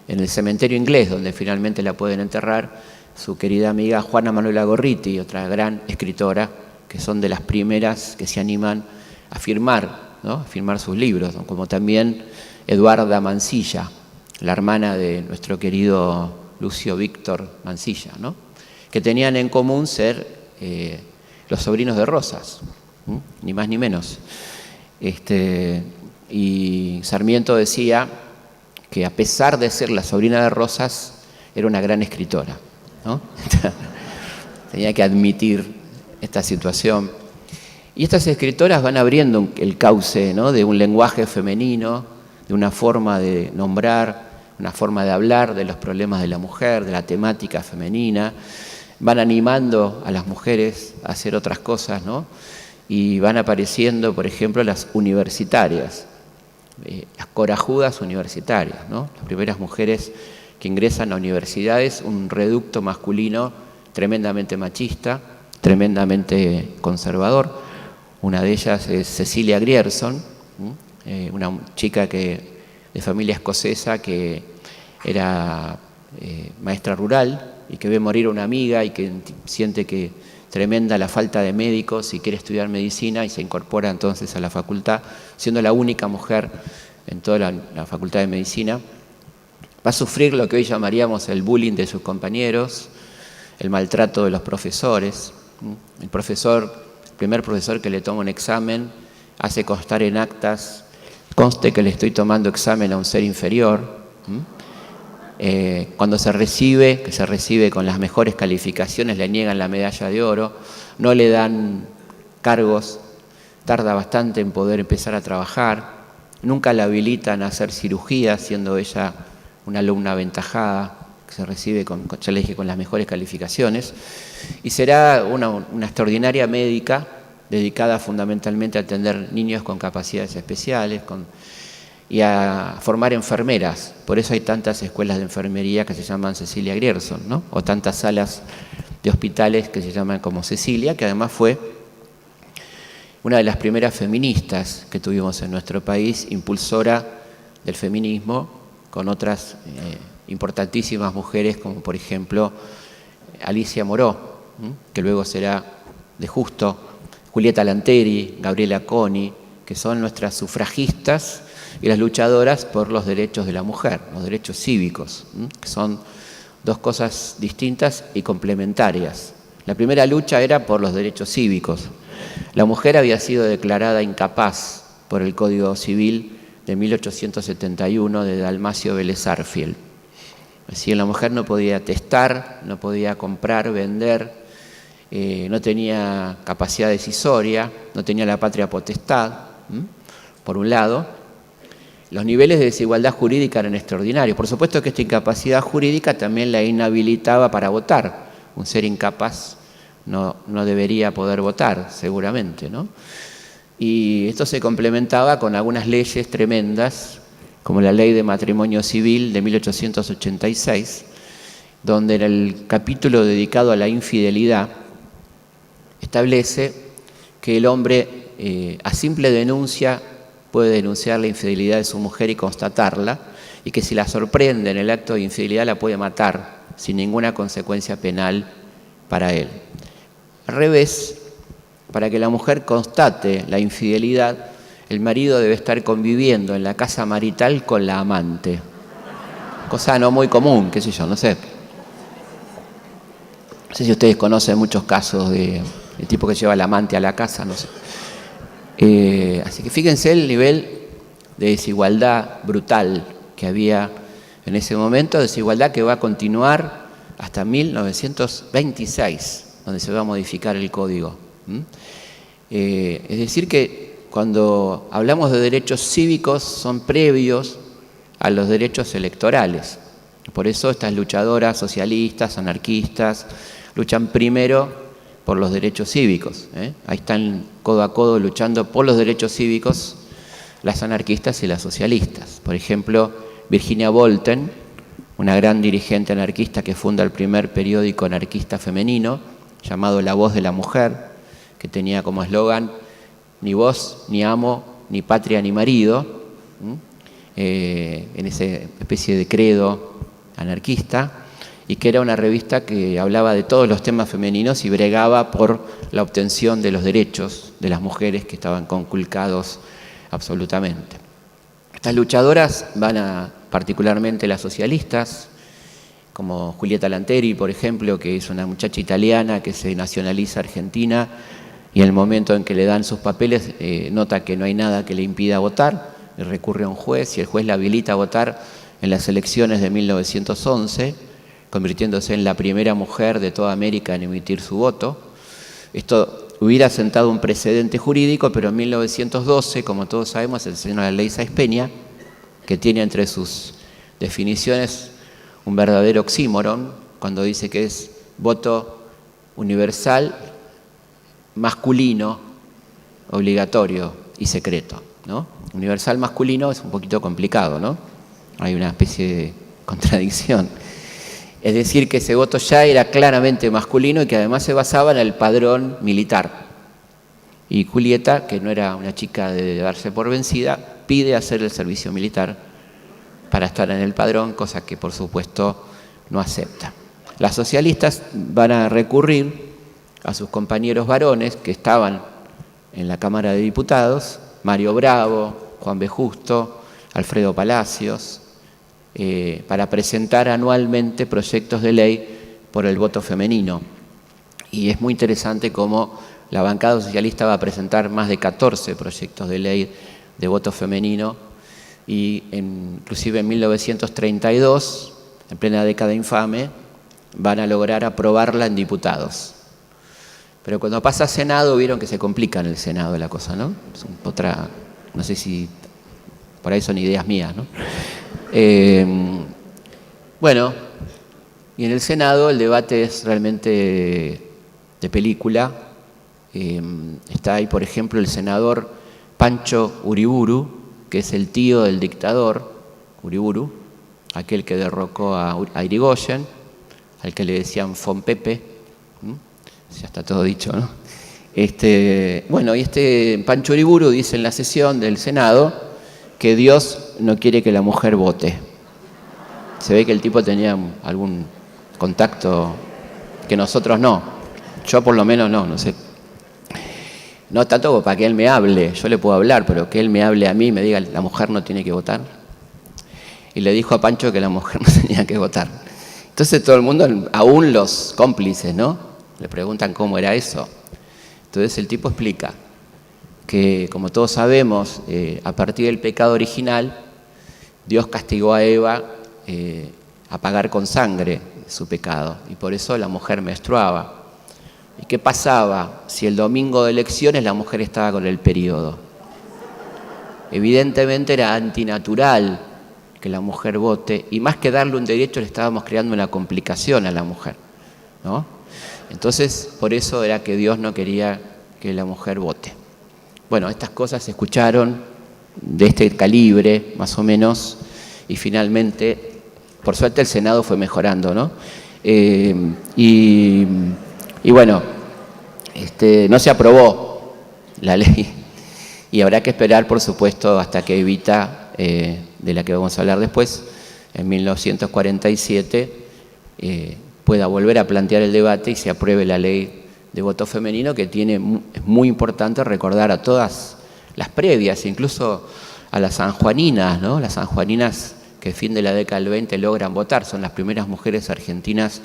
[SPEAKER 2] en el cementerio inglés donde finalmente la pueden enterrar su querida amiga Juana Manuela Gorriti, otra gran escritora, que son de las primeras que se animan a firmar, ¿no? A firmar sus libros, ¿no? Como también Eduarda Mansilla, la hermana de nuestro querido Lucio Víctor Mansilla, ¿no? Que tenían en común ser los sobrinos de Rosas, ni más ni menos. Y Sarmiento decía que a pesar de ser la sobrina de Rosas, era una gran escritora, ¿no? Tenía que admitir esta situación. Y estas escritoras van abriendo el cauce, ¿no? De un lenguaje femenino, de una forma de nombrar, una forma de hablar de los problemas de la mujer, de la temática femenina. Van animando a las mujeres a hacer otras cosas, ¿no? Y van apareciendo, por ejemplo, las universitarias, las corajudas universitarias, ¿no? Las primeras mujeres que ingresan a universidades, un reducto masculino tremendamente machista, tremendamente conservador. Una de ellas es Cecilia Grierson, una chica de familia escocesa que era maestra rural y que ve morir a una amiga y que siente que tremenda la falta de médicos y quiere estudiar medicina y se incorpora entonces a la facultad, siendo la única mujer en toda la facultad de medicina. Va a sufrir lo que hoy llamaríamos el bullying de sus compañeros, el maltrato de los profesores. El primer profesor que le toma un examen hace constar en actas, conste que le estoy tomando examen a un ser inferior. Cuando se recibe, que se recibe con las mejores calificaciones, le niegan la medalla de oro, no le dan cargos, tarda bastante en poder empezar a trabajar, nunca la habilitan a hacer cirugía, siendo ella una alumna aventajada, que se recibe ya le dije, con las mejores calificaciones, y será una extraordinaria médica dedicada fundamentalmente a atender niños con capacidades especiales y a formar enfermeras. Por eso hay tantas escuelas de enfermería que se llaman Cecilia Grierson, ¿no? O tantas salas de hospitales que se llaman como Cecilia, que además fue una de las primeras feministas que tuvimos en nuestro país, impulsora del feminismo, con otras importantísimas mujeres, como por ejemplo Alicia Moró, que luego será de Justo, Julieta Lanteri, Gabriela Coni, que son nuestras sufragistas y las luchadoras por los derechos de la mujer, los derechos cívicos, que son dos cosas distintas y complementarias. La primera lucha era por los derechos cívicos. La mujer había sido declarada incapaz por el Código Civil de 1871 de Dalmacio Vélez Arfiel. Es decir, la mujer no podía testar, no podía comprar, vender, no tenía capacidad decisoria, no tenía la patria potestad, por un lado. Los niveles de desigualdad jurídica eran extraordinarios. Por supuesto que esta incapacidad jurídica también la inhabilitaba para votar. Un ser incapaz no debería poder votar, seguramente, ¿no? Y esto se complementaba con algunas leyes tremendas, como la Ley de Matrimonio Civil de 1886, donde en el capítulo dedicado a la infidelidad establece que el hombre a simple denuncia puede denunciar la infidelidad de su mujer y constatarla, y que si la sorprende en el acto de infidelidad la puede matar sin ninguna consecuencia penal para él. Al revés, para que la mujer constate la infidelidad, el marido debe estar conviviendo en la casa marital con la amante. Cosa no muy común, qué sé yo, no sé. No sé si ustedes conocen muchos casos de tipo que lleva al amante a la casa, no sé. Así que fíjense el nivel de desigualdad brutal que había en ese momento, desigualdad que va a continuar hasta 1926, donde se va a modificar el código. Es decir que cuando hablamos de derechos cívicos son previos a los derechos electorales. Por eso estas luchadoras socialistas, anarquistas, luchan primero por los derechos cívicos. Ahí están codo a codo luchando por los derechos cívicos las anarquistas y las socialistas. Por ejemplo, Virginia Bolten, una gran dirigente anarquista que funda el primer periódico anarquista femenino, llamado La Voz de la Mujer, que tenía como eslogan ni voz, ni amo, ni patria, ni marido, en esa especie de credo anarquista, y que era una revista que hablaba de todos los temas femeninos y bregaba por la obtención de los derechos de las mujeres que estaban conculcados absolutamente. Estas luchadoras particularmente las socialistas, como Julieta Lanteri, por ejemplo, que es una muchacha italiana que se nacionaliza argentina y en el momento en que le dan sus papeles nota que no hay nada que le impida votar, y recurre a un juez y el juez la habilita a votar en las elecciones de 1911, convirtiéndose en la primera mujer de toda América en emitir su voto. Esto hubiera sentado un precedente jurídico, pero en 1912, como todos sabemos, se enseñó la ley Sáenz Peña, que tiene entre sus definiciones un verdadero oxímoron, cuando dice que es voto universal, masculino, obligatorio y secreto, ¿no? Universal masculino es un poquito complicado, ¿no? Hay una especie de contradicción. Es decir, que ese voto ya era claramente masculino y que además se basaba en el padrón militar. Y Julieta, que no era una chica de darse por vencida, pide hacer el servicio militar para estar en el padrón, cosa que por supuesto no acepta. Las socialistas van a recurrir a sus compañeros varones que estaban en la Cámara de Diputados, Mario Bravo, Juan B. Justo, Alfredo Palacios, para presentar anualmente proyectos de ley por el voto femenino. Y es muy interesante cómo la bancada socialista va a presentar más de 14 proyectos de ley de voto femenino y inclusive en 1932, en plena década infame, van a lograr aprobarla en diputados. Pero cuando pasa a Senado, vieron que se complica en el Senado la cosa, ¿no? Es otra, no sé si por ahí son ideas mías, ¿no? Bueno, y en el Senado el debate es realmente de película. Está ahí, por ejemplo, el senador Pancho Uriburu, que es el tío del dictador Uriburu, aquel que derrocó a Irigoyen, al que le decían Fonpepe. Ya está todo dicho, ¿no? Bueno, y Pancho Uriburu dice en la sesión del Senado que Dios no quiere que la mujer vote. Se ve que el tipo tenía algún contacto que nosotros no. Yo por lo menos no sé. No tanto para que él me hable, yo le puedo hablar, pero que él me hable a mí y me diga, la mujer no tiene que votar. Y le dijo a Pancho que la mujer no tenía que votar. Entonces todo el mundo, aún los cómplices, ¿no? Le preguntan cómo era eso. Entonces el tipo explica que, como todos sabemos, a partir del pecado original, Dios castigó a Eva a pagar con sangre su pecado, y por eso la mujer menstruaba. ¿Y qué pasaba si el domingo de elecciones la mujer estaba con el periodo? Evidentemente era antinatural que la mujer vote, y más que darle un derecho le estábamos creando una complicación a la mujer, ¿no? Entonces, por eso era que Dios no quería que la mujer vote. Bueno, estas cosas se escucharon de este calibre, más o menos, y finalmente, por suerte, el Senado fue mejorando, ¿no? Y bueno, no se aprobó la ley y habrá que esperar, por supuesto, hasta que Evita, de la que vamos a hablar después, en 1947, pueda volver a plantear el debate y se apruebe la ley de voto femenino, que es muy importante recordar a todas las previas, incluso a las sanjuaninas, ¿no? Las sanjuaninas que a fin de la década del 20 logran votar, son las primeras mujeres argentinas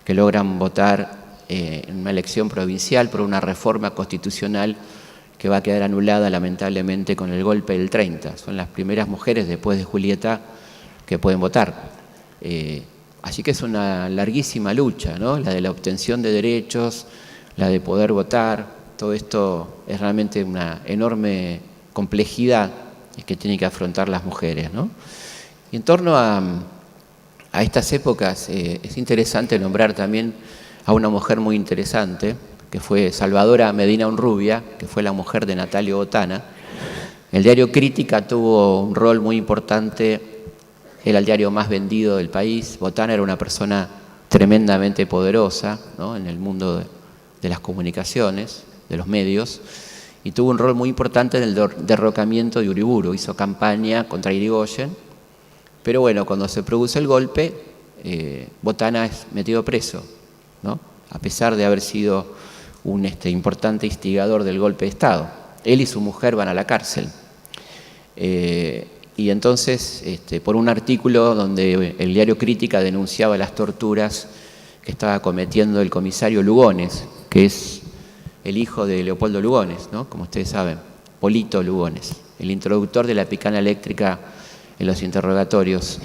[SPEAKER 2] que logran votar en una elección provincial por una reforma constitucional que va a quedar anulada lamentablemente con el golpe del 30. Son las primeras mujeres después de Julieta que pueden votar. Así que es una larguísima lucha, ¿no? La de la obtención de derechos, la de poder votar, todo esto es realmente una enorme complejidad que tienen que afrontar las mujeres, ¿no? Y en torno a estas épocas es interesante nombrar también a una mujer muy interesante, que fue Salvadora Medina Honrubia, que fue la mujer de Natalio Botana. El diario Crítica tuvo un rol muy importante, era el diario más vendido del país. Botana era una persona tremendamente poderosa, ¿no? En el mundo de las comunicaciones, de los medios, y tuvo un rol muy importante en el derrocamiento de Uriburu. Hizo campaña contra Irigoyen, pero bueno, cuando se produce el golpe, Botana es metido preso, ¿no? A pesar de haber sido un importante instigador del golpe de Estado. Él y su mujer van a la cárcel. Y entonces, por un artículo donde el diario Crítica denunciaba las torturas que estaba cometiendo el comisario Lugones, que es el hijo de Leopoldo Lugones, ¿no? Como ustedes saben, Polito Lugones, el introductor de la picana eléctrica en los interrogatorios.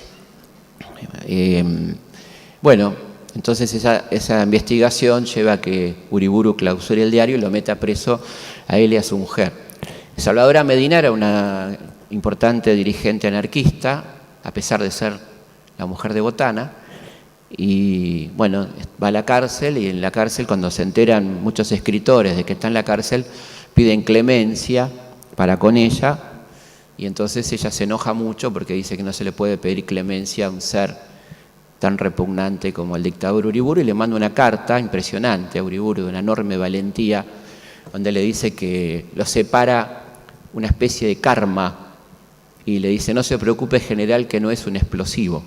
[SPEAKER 2] Bueno, entonces esa investigación lleva a que Uriburu clausure el diario y lo meta preso a él y a su mujer. Salvadora Medina era una importante dirigente anarquista, a pesar de ser la mujer de Botana, y bueno, va a la cárcel, y en la cárcel, cuando se enteran muchos escritores de que está en la cárcel, piden clemencia para con ella, y entonces ella se enoja mucho porque dice que no se le puede pedir clemencia a un ser tan repugnante como el dictador Uriburu, y le manda una carta impresionante a Uriburu de una enorme valentía, donde le dice que lo separa una especie de karma, y le dice: no se preocupe, general, que no es un explosivo.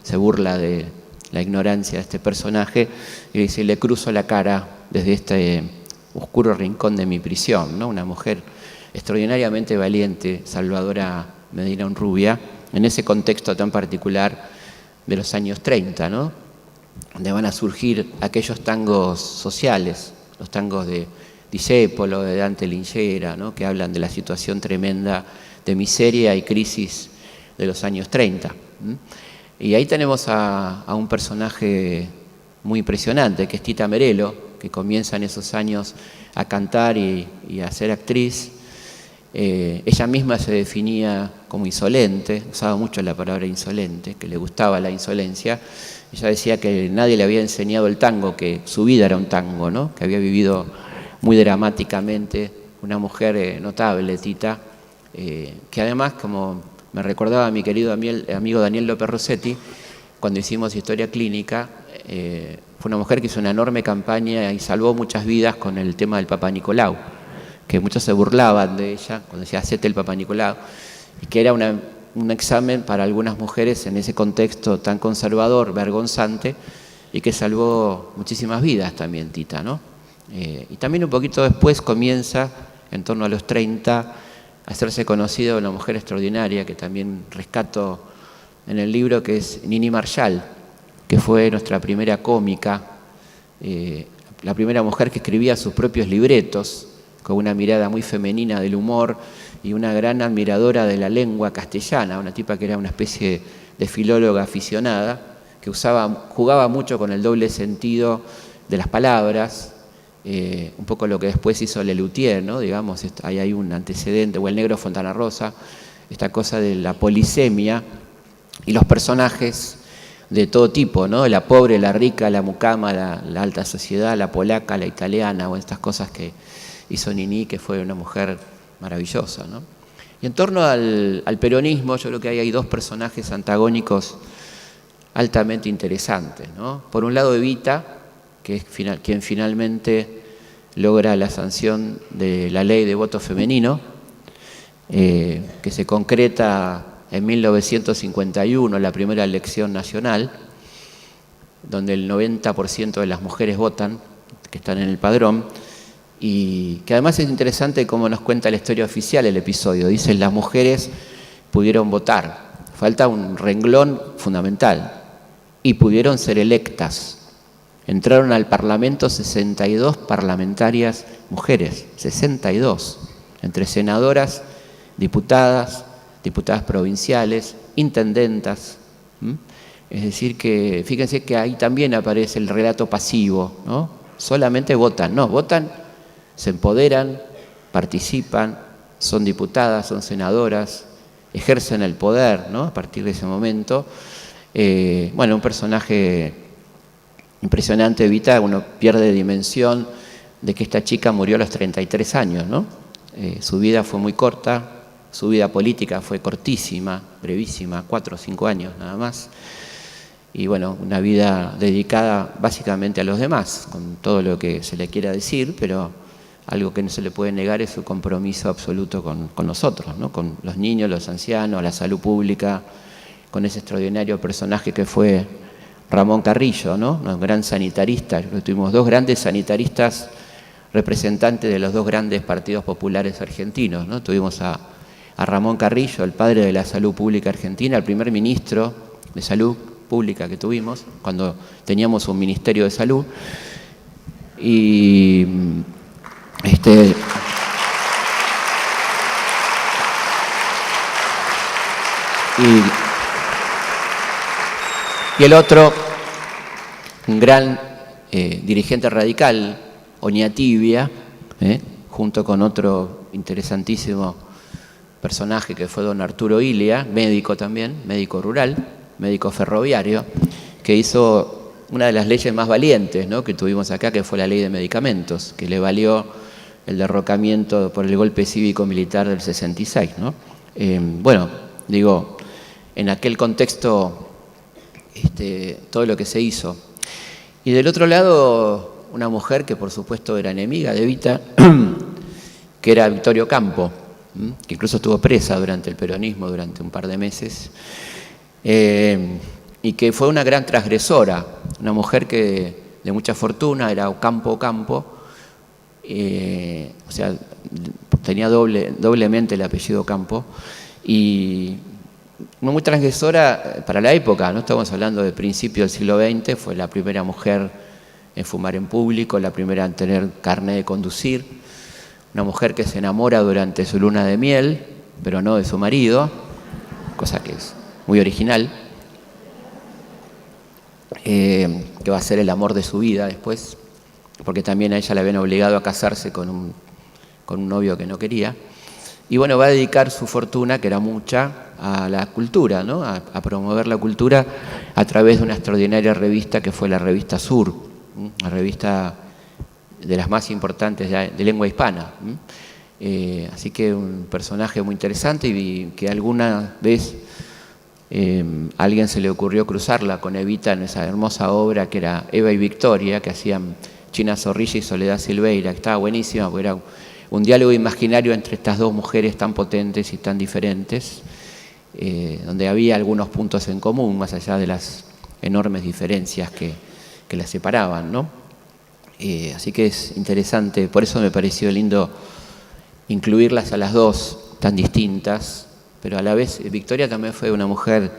[SPEAKER 2] Se burla de la ignorancia de este personaje y le dice: le cruzo la cara desde este oscuro rincón de mi prisión, ¿no? Una mujer extraordinariamente valiente, Salvadora Medina Honrubia, en ese contexto tan particular de los años 30, ¿no? Donde van a surgir aquellos tangos sociales, los tangos de Discépolo, de Dante Linchera, ¿no? Que hablan de la situación tremenda de miseria y crisis de los años 30. Y ahí tenemos a un personaje muy impresionante, que es Tita Merello, que comienza en esos años a cantar y a ser actriz. Ella misma se definía como insolente, usaba mucho la palabra insolente, que le gustaba la insolencia. Ella decía que nadie le había enseñado el tango, que su vida era un tango, ¿no? Que había vivido muy dramáticamente, una mujer notable, Tita, que además, como me recordaba mi querido amigo Daniel López Rossetti, cuando hicimos Historia Clínica, fue una mujer que hizo una enorme campaña y salvó muchas vidas con el tema del Papa Nicolau, que muchos se burlaban de ella cuando decía hacete el Papa Nicolau, y que era un examen para algunas mujeres en ese contexto tan conservador, vergonzante, y que salvó muchísimas vidas también Tita, ¿no? Y también un poquito después comienza, en torno a los 30, a hacerse conocido una mujer extraordinaria que también rescato en el libro, que es Nini Marshall, que fue nuestra primera cómica, la primera mujer que escribía sus propios libretos, con una mirada muy femenina del humor y una gran admiradora de la lengua castellana, una tipa que era una especie de filóloga aficionada, que jugaba mucho con el doble sentido de las palabras, un poco lo que después hizo Lelutier, ¿no? Digamos, ahí hay un antecedente, o el negro Fontana Rosa, esta cosa de la polisemia y los personajes de todo tipo, ¿no? La pobre, la rica, la mucama, la alta sociedad, la polaca, la italiana, o estas cosas que hizo Nini, que fue una mujer maravillosa, ¿no? Y en torno al peronismo, yo creo que hay dos personajes antagónicos altamente interesantes, ¿no? Por un lado, Evita, que es quien finalmente logra la sanción de la ley de voto femenino, que se concreta en 1951, la primera elección nacional, donde el 90% de las mujeres votan, que están en el padrón, y que además es interesante cómo nos cuenta la historia oficial el episodio. Dicen, las mujeres pudieron votar, falta un renglón fundamental, y pudieron ser electas. Entraron al Parlamento 62 parlamentarias mujeres, 62, entre senadoras, diputadas, diputadas provinciales, intendentas. Es decir que, fíjense que ahí también aparece el relato pasivo, ¿no? Solamente votan, no, votan, se empoderan, participan, son diputadas, son senadoras, ejercen el poder, ¿no? A partir de ese momento. Bueno, un personaje impresionante, Evita, uno pierde dimensión de que esta chica murió a los 33 años, ¿no? Su vida fue muy corta, su vida política fue cortísima, brevísima, 4 o 5 años nada más. Y bueno, una vida dedicada básicamente a los demás, con todo lo que se le quiera decir, pero algo que no se le puede negar es su compromiso absoluto con nosotros, ¿no? Con los niños, los ancianos, la salud pública, con ese extraordinario personaje que fue Ramón Carrillo, ¿no? Un gran sanitarista. Tuvimos 2 grandes sanitaristas representantes de los 2 grandes partidos populares argentinos, ¿no? Tuvimos a Ramón Carrillo, el padre de la salud pública argentina, el primer ministro de salud pública que tuvimos, cuando teníamos un ministerio de salud. Y el otro, un gran dirigente radical, Oñatibia, junto con otro interesantísimo personaje que fue don Arturo Ilia, médico también, médico rural, médico ferroviario, que hizo una de las leyes más valientes, ¿no?, que tuvimos acá, que fue la ley de medicamentos, que le valió el derrocamiento por el golpe cívico-militar del 66, ¿no? Bueno, digo, en aquel contexto, todo lo que se hizo. Y del otro lado, una mujer que por supuesto era enemiga de Evita, que era Victoria Ocampo, que incluso estuvo presa durante el peronismo, durante un par de meses, y que fue una gran transgresora, una mujer que de mucha fortuna, era Ocampo, o sea, tenía doblemente el apellido Ocampo, y muy transgresora para la época, no estamos hablando de principios del siglo XX, fue la primera mujer en fumar en público, la primera en tener carnet de conducir, una mujer que se enamora durante su luna de miel, pero no de su marido, cosa que es muy original, que va a ser el amor de su vida después, porque también a ella la habían obligado a casarse con un novio que no quería. Y bueno, va a dedicar su fortuna, que era mucha, a la cultura, ¿no? A promover la cultura a través de una extraordinaria revista que fue la revista Sur, una revista de las más importantes de lengua hispana. Así que un personaje muy interesante, y que alguna vez a alguien se le ocurrió cruzarla con Evita en esa hermosa obra que era Eva y Victoria, que hacían China Zorrilla y Soledad Silveira, que estaba buenísima, porque era un diálogo imaginario entre estas 2 mujeres tan potentes y tan diferentes, donde había algunos puntos en común, más allá de las enormes diferencias que las separaban, ¿no? Así que es interesante, por eso me pareció lindo incluirlas a las 2 tan distintas, pero a la vez Victoria también fue una mujer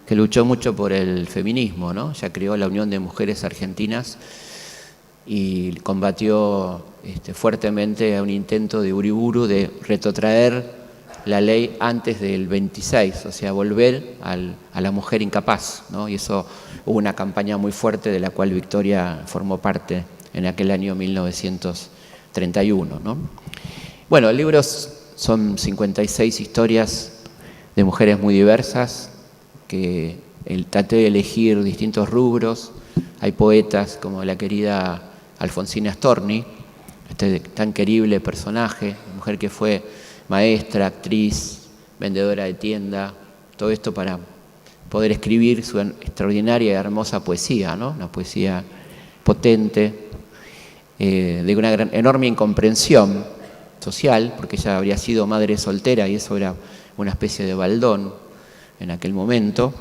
[SPEAKER 2] que luchó mucho por el feminismo, ¿no? Ella creó la Unión de Mujeres Argentinas y combatió fuertemente a un intento de Uriburu de retrotraer la ley antes del 26, o sea, volver a la mujer incapaz, ¿no? Y eso, hubo una campaña muy fuerte de la cual Victoria formó parte en aquel año 1931, ¿no? Bueno, el libro son 56 historias de mujeres muy diversas, que traté de elegir distintos rubros. Hay poetas como la querida Alfonsina Storni, tan querible personaje, mujer que fue maestra, actriz, vendedora de tienda, todo esto para poder escribir su extraordinaria y hermosa poesía, ¿no? Una poesía potente. de una enorme incomprensión social, porque ella habría sido madre soltera y eso era una especie de baldón en aquel momento.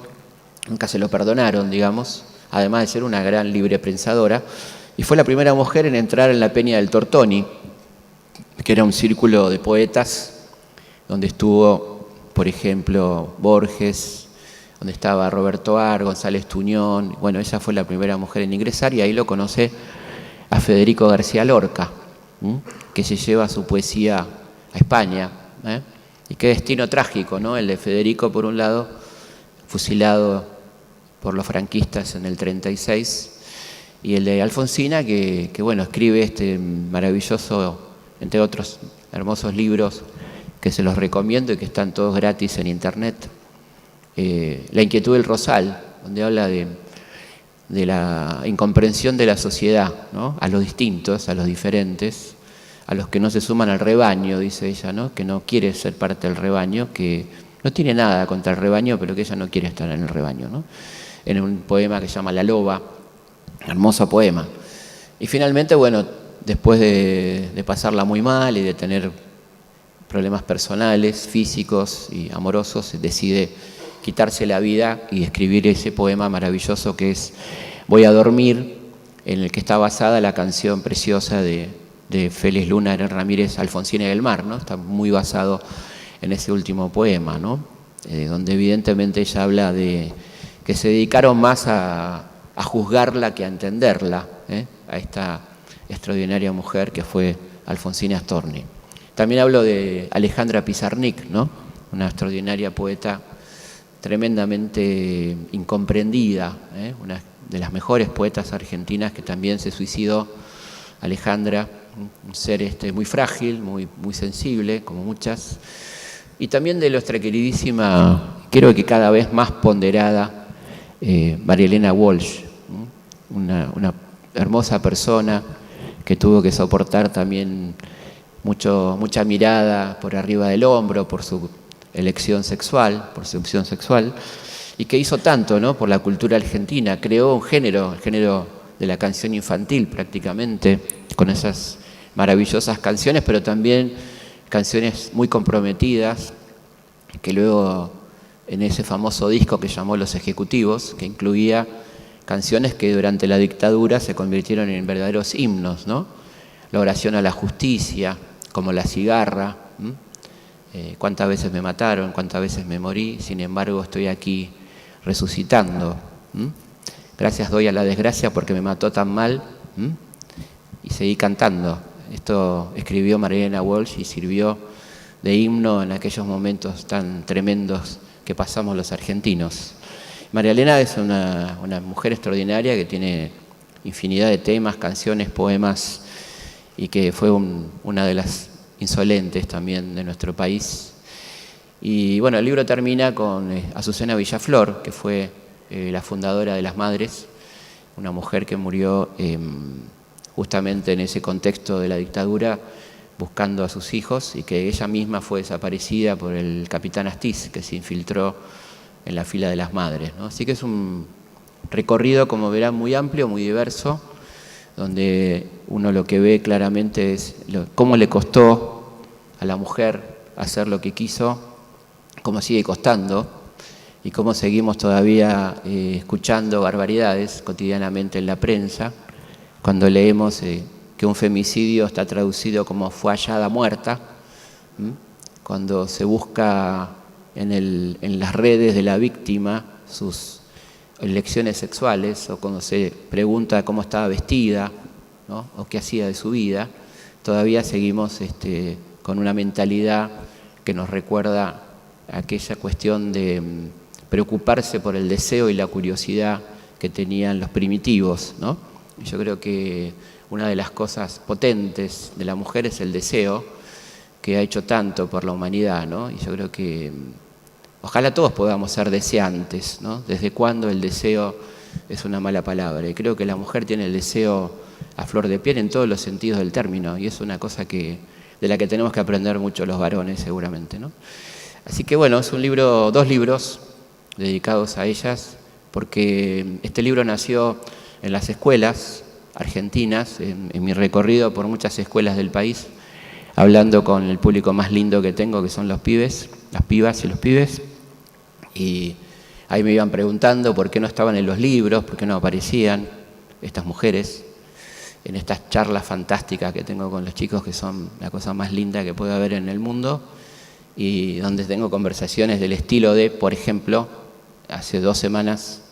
[SPEAKER 2] Nunca se lo perdonaron, digamos, además de ser una gran librepensadora, y fue la primera mujer en entrar en la Peña del Tortoni, que era un círculo de poetas donde estuvo, por ejemplo, Borges, donde estaba Roberto Ar, González Tuñón. Bueno, ella fue la primera mujer en ingresar y ahí lo conoce a Federico García Lorca, que se lleva su poesía a España. Y qué destino trágico, ¿no? El de Federico, por un lado, fusilado por los franquistas en el 36, y el de Alfonsina, que bueno, escribe este maravilloso, entre otros hermosos libros, que se los recomiendo y que están todos gratis en internet. La inquietud del Rosal, donde habla de la incomprensión de la sociedad, ¿no? A los distintos, a los diferentes, a los que no se suman al rebaño, dice ella, ¿no? Que no quiere ser parte del rebaño, que no tiene nada contra el rebaño, pero que ella no quiere estar en el rebaño, ¿no? En un poema que se llama La Loba, hermoso poema. Y finalmente, bueno, después de pasarla muy mal y de tener problemas personales, físicos y amorosos, decide quitarse la vida y escribir ese poema maravilloso que es Voy a dormir, en el que está basada la canción preciosa de Félix Luna Ramírez, Alfonsina del Mar, ¿no? Está muy basado en ese último poema, ¿no? Donde evidentemente ella habla de que se dedicaron más a juzgarla que a entenderla, a esta extraordinaria mujer que fue Alfonsina Storni. También hablo de Alejandra Pizarnik, ¿no? Una extraordinaria poeta tremendamente incomprendida, una de las mejores poetas argentinas que también se suicidó. Alejandra, un ser muy frágil, muy sensible, como muchas, y también de nuestra queridísima, creo que cada vez más ponderada, María Elena Walsh, una hermosa persona que tuvo que soportar también mucha mirada por arriba del hombro por su elección sexual, por su opción sexual, y que hizo tanto, ¿no? Por la cultura argentina. Creó un género, el género de la canción infantil prácticamente, con esas maravillosas canciones, pero también canciones muy comprometidas, que luego en ese famoso disco que llamó Los Ejecutivos, que incluía canciones que durante la dictadura se convirtieron en verdaderos himnos, ¿no? La oración a la justicia, como La cigarra, cuántas veces me mataron, cuántas veces me morí, sin embargo estoy aquí resucitando. Gracias doy a la desgracia porque me mató tan mal, y seguí cantando. Esto escribió María Elena Walsh y sirvió de himno en aquellos momentos tan tremendos que pasamos los argentinos. María Elena es una mujer extraordinaria que tiene infinidad de temas, canciones, poemas, y que fue una de las insolentes también de nuestro país. Y bueno, el libro termina con Azucena Villaflor, que fue la fundadora de Las Madres, una mujer que murió justamente en ese contexto de la dictadura, buscando a sus hijos, y que ella misma fue desaparecida por el capitán Astiz, que se infiltró en la fila de Las Madres, ¿no? Así que es un recorrido, como verán, muy amplio, muy diverso, donde uno lo que ve claramente es cómo le costó a la mujer hacer lo que quiso, cómo sigue costando y cómo seguimos todavía escuchando barbaridades cotidianamente en la prensa, cuando leemos que un femicidio está traducido como fue hallada muerta, cuando se busca en las redes de la víctima sus elecciones sexuales, o cuando se pregunta cómo estaba vestida, ¿no? O qué hacía de su vida, todavía seguimos con una mentalidad que nos recuerda aquella cuestión de preocuparse por el deseo y la curiosidad que tenían los primitivos, ¿no? Yo creo que una de las cosas potentes de la mujer es el deseo, que ha hecho tanto por la humanidad, ¿no? Y yo creo que ojalá todos podamos ser deseantes, ¿no? ¿Desde cuándo el deseo es una mala palabra? Y creo que la mujer tiene el deseo a flor de piel en todos los sentidos del término, y es una cosa de la que tenemos que aprender mucho los varones seguramente, ¿no? Así que bueno, es dos libros dedicados a ellas, porque este libro nació en las escuelas, argentinas, en mi recorrido por muchas escuelas del país, hablando con el público más lindo que tengo, que son los pibes, las pibas y los pibes. Y ahí me iban preguntando por qué no estaban en los libros, por qué no aparecían estas mujeres en estas charlas fantásticas que tengo con los chicos, que son la cosa más linda que puede haber en el mundo, y donde tengo conversaciones del estilo de, por ejemplo, hace 2 semanas,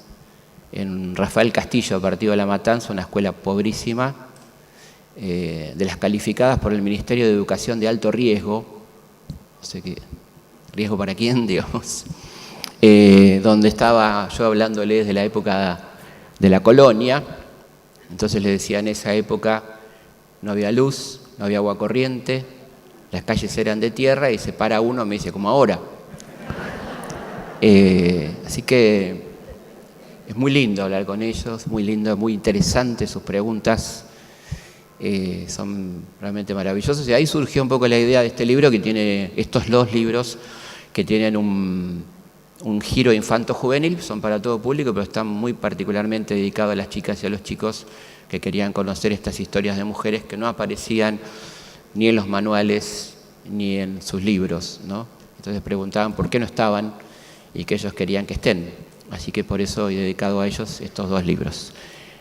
[SPEAKER 2] en Rafael Castillo, partido de La Matanza, una escuela pobrísima, de las calificadas por el Ministerio de Educación de alto riesgo, no sé qué, riesgo para quién, digamos, donde estaba yo hablándoles de la época de la colonia. Entonces les decía, en esa época no había luz, no había agua corriente, las calles eran de tierra y se para uno, me dice, como ahora. Así que es muy lindo hablar con ellos, muy lindo, muy interesante sus preguntas, son realmente maravillosos. Y ahí surgió un poco la idea de este libro, que tiene estos 2 libros que tienen un giro infanto-juvenil, son para todo público, pero están muy particularmente dedicados a las chicas y a los chicos que querían conocer estas historias de mujeres que no aparecían ni en los manuales ni en sus libros, ¿no? Entonces preguntaban por qué no estaban y que ellos querían que estén. Así que por eso he dedicado a ellos estos 2 libros.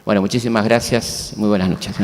[SPEAKER 2] Bueno, muchísimas gracias. Muy buenas noches.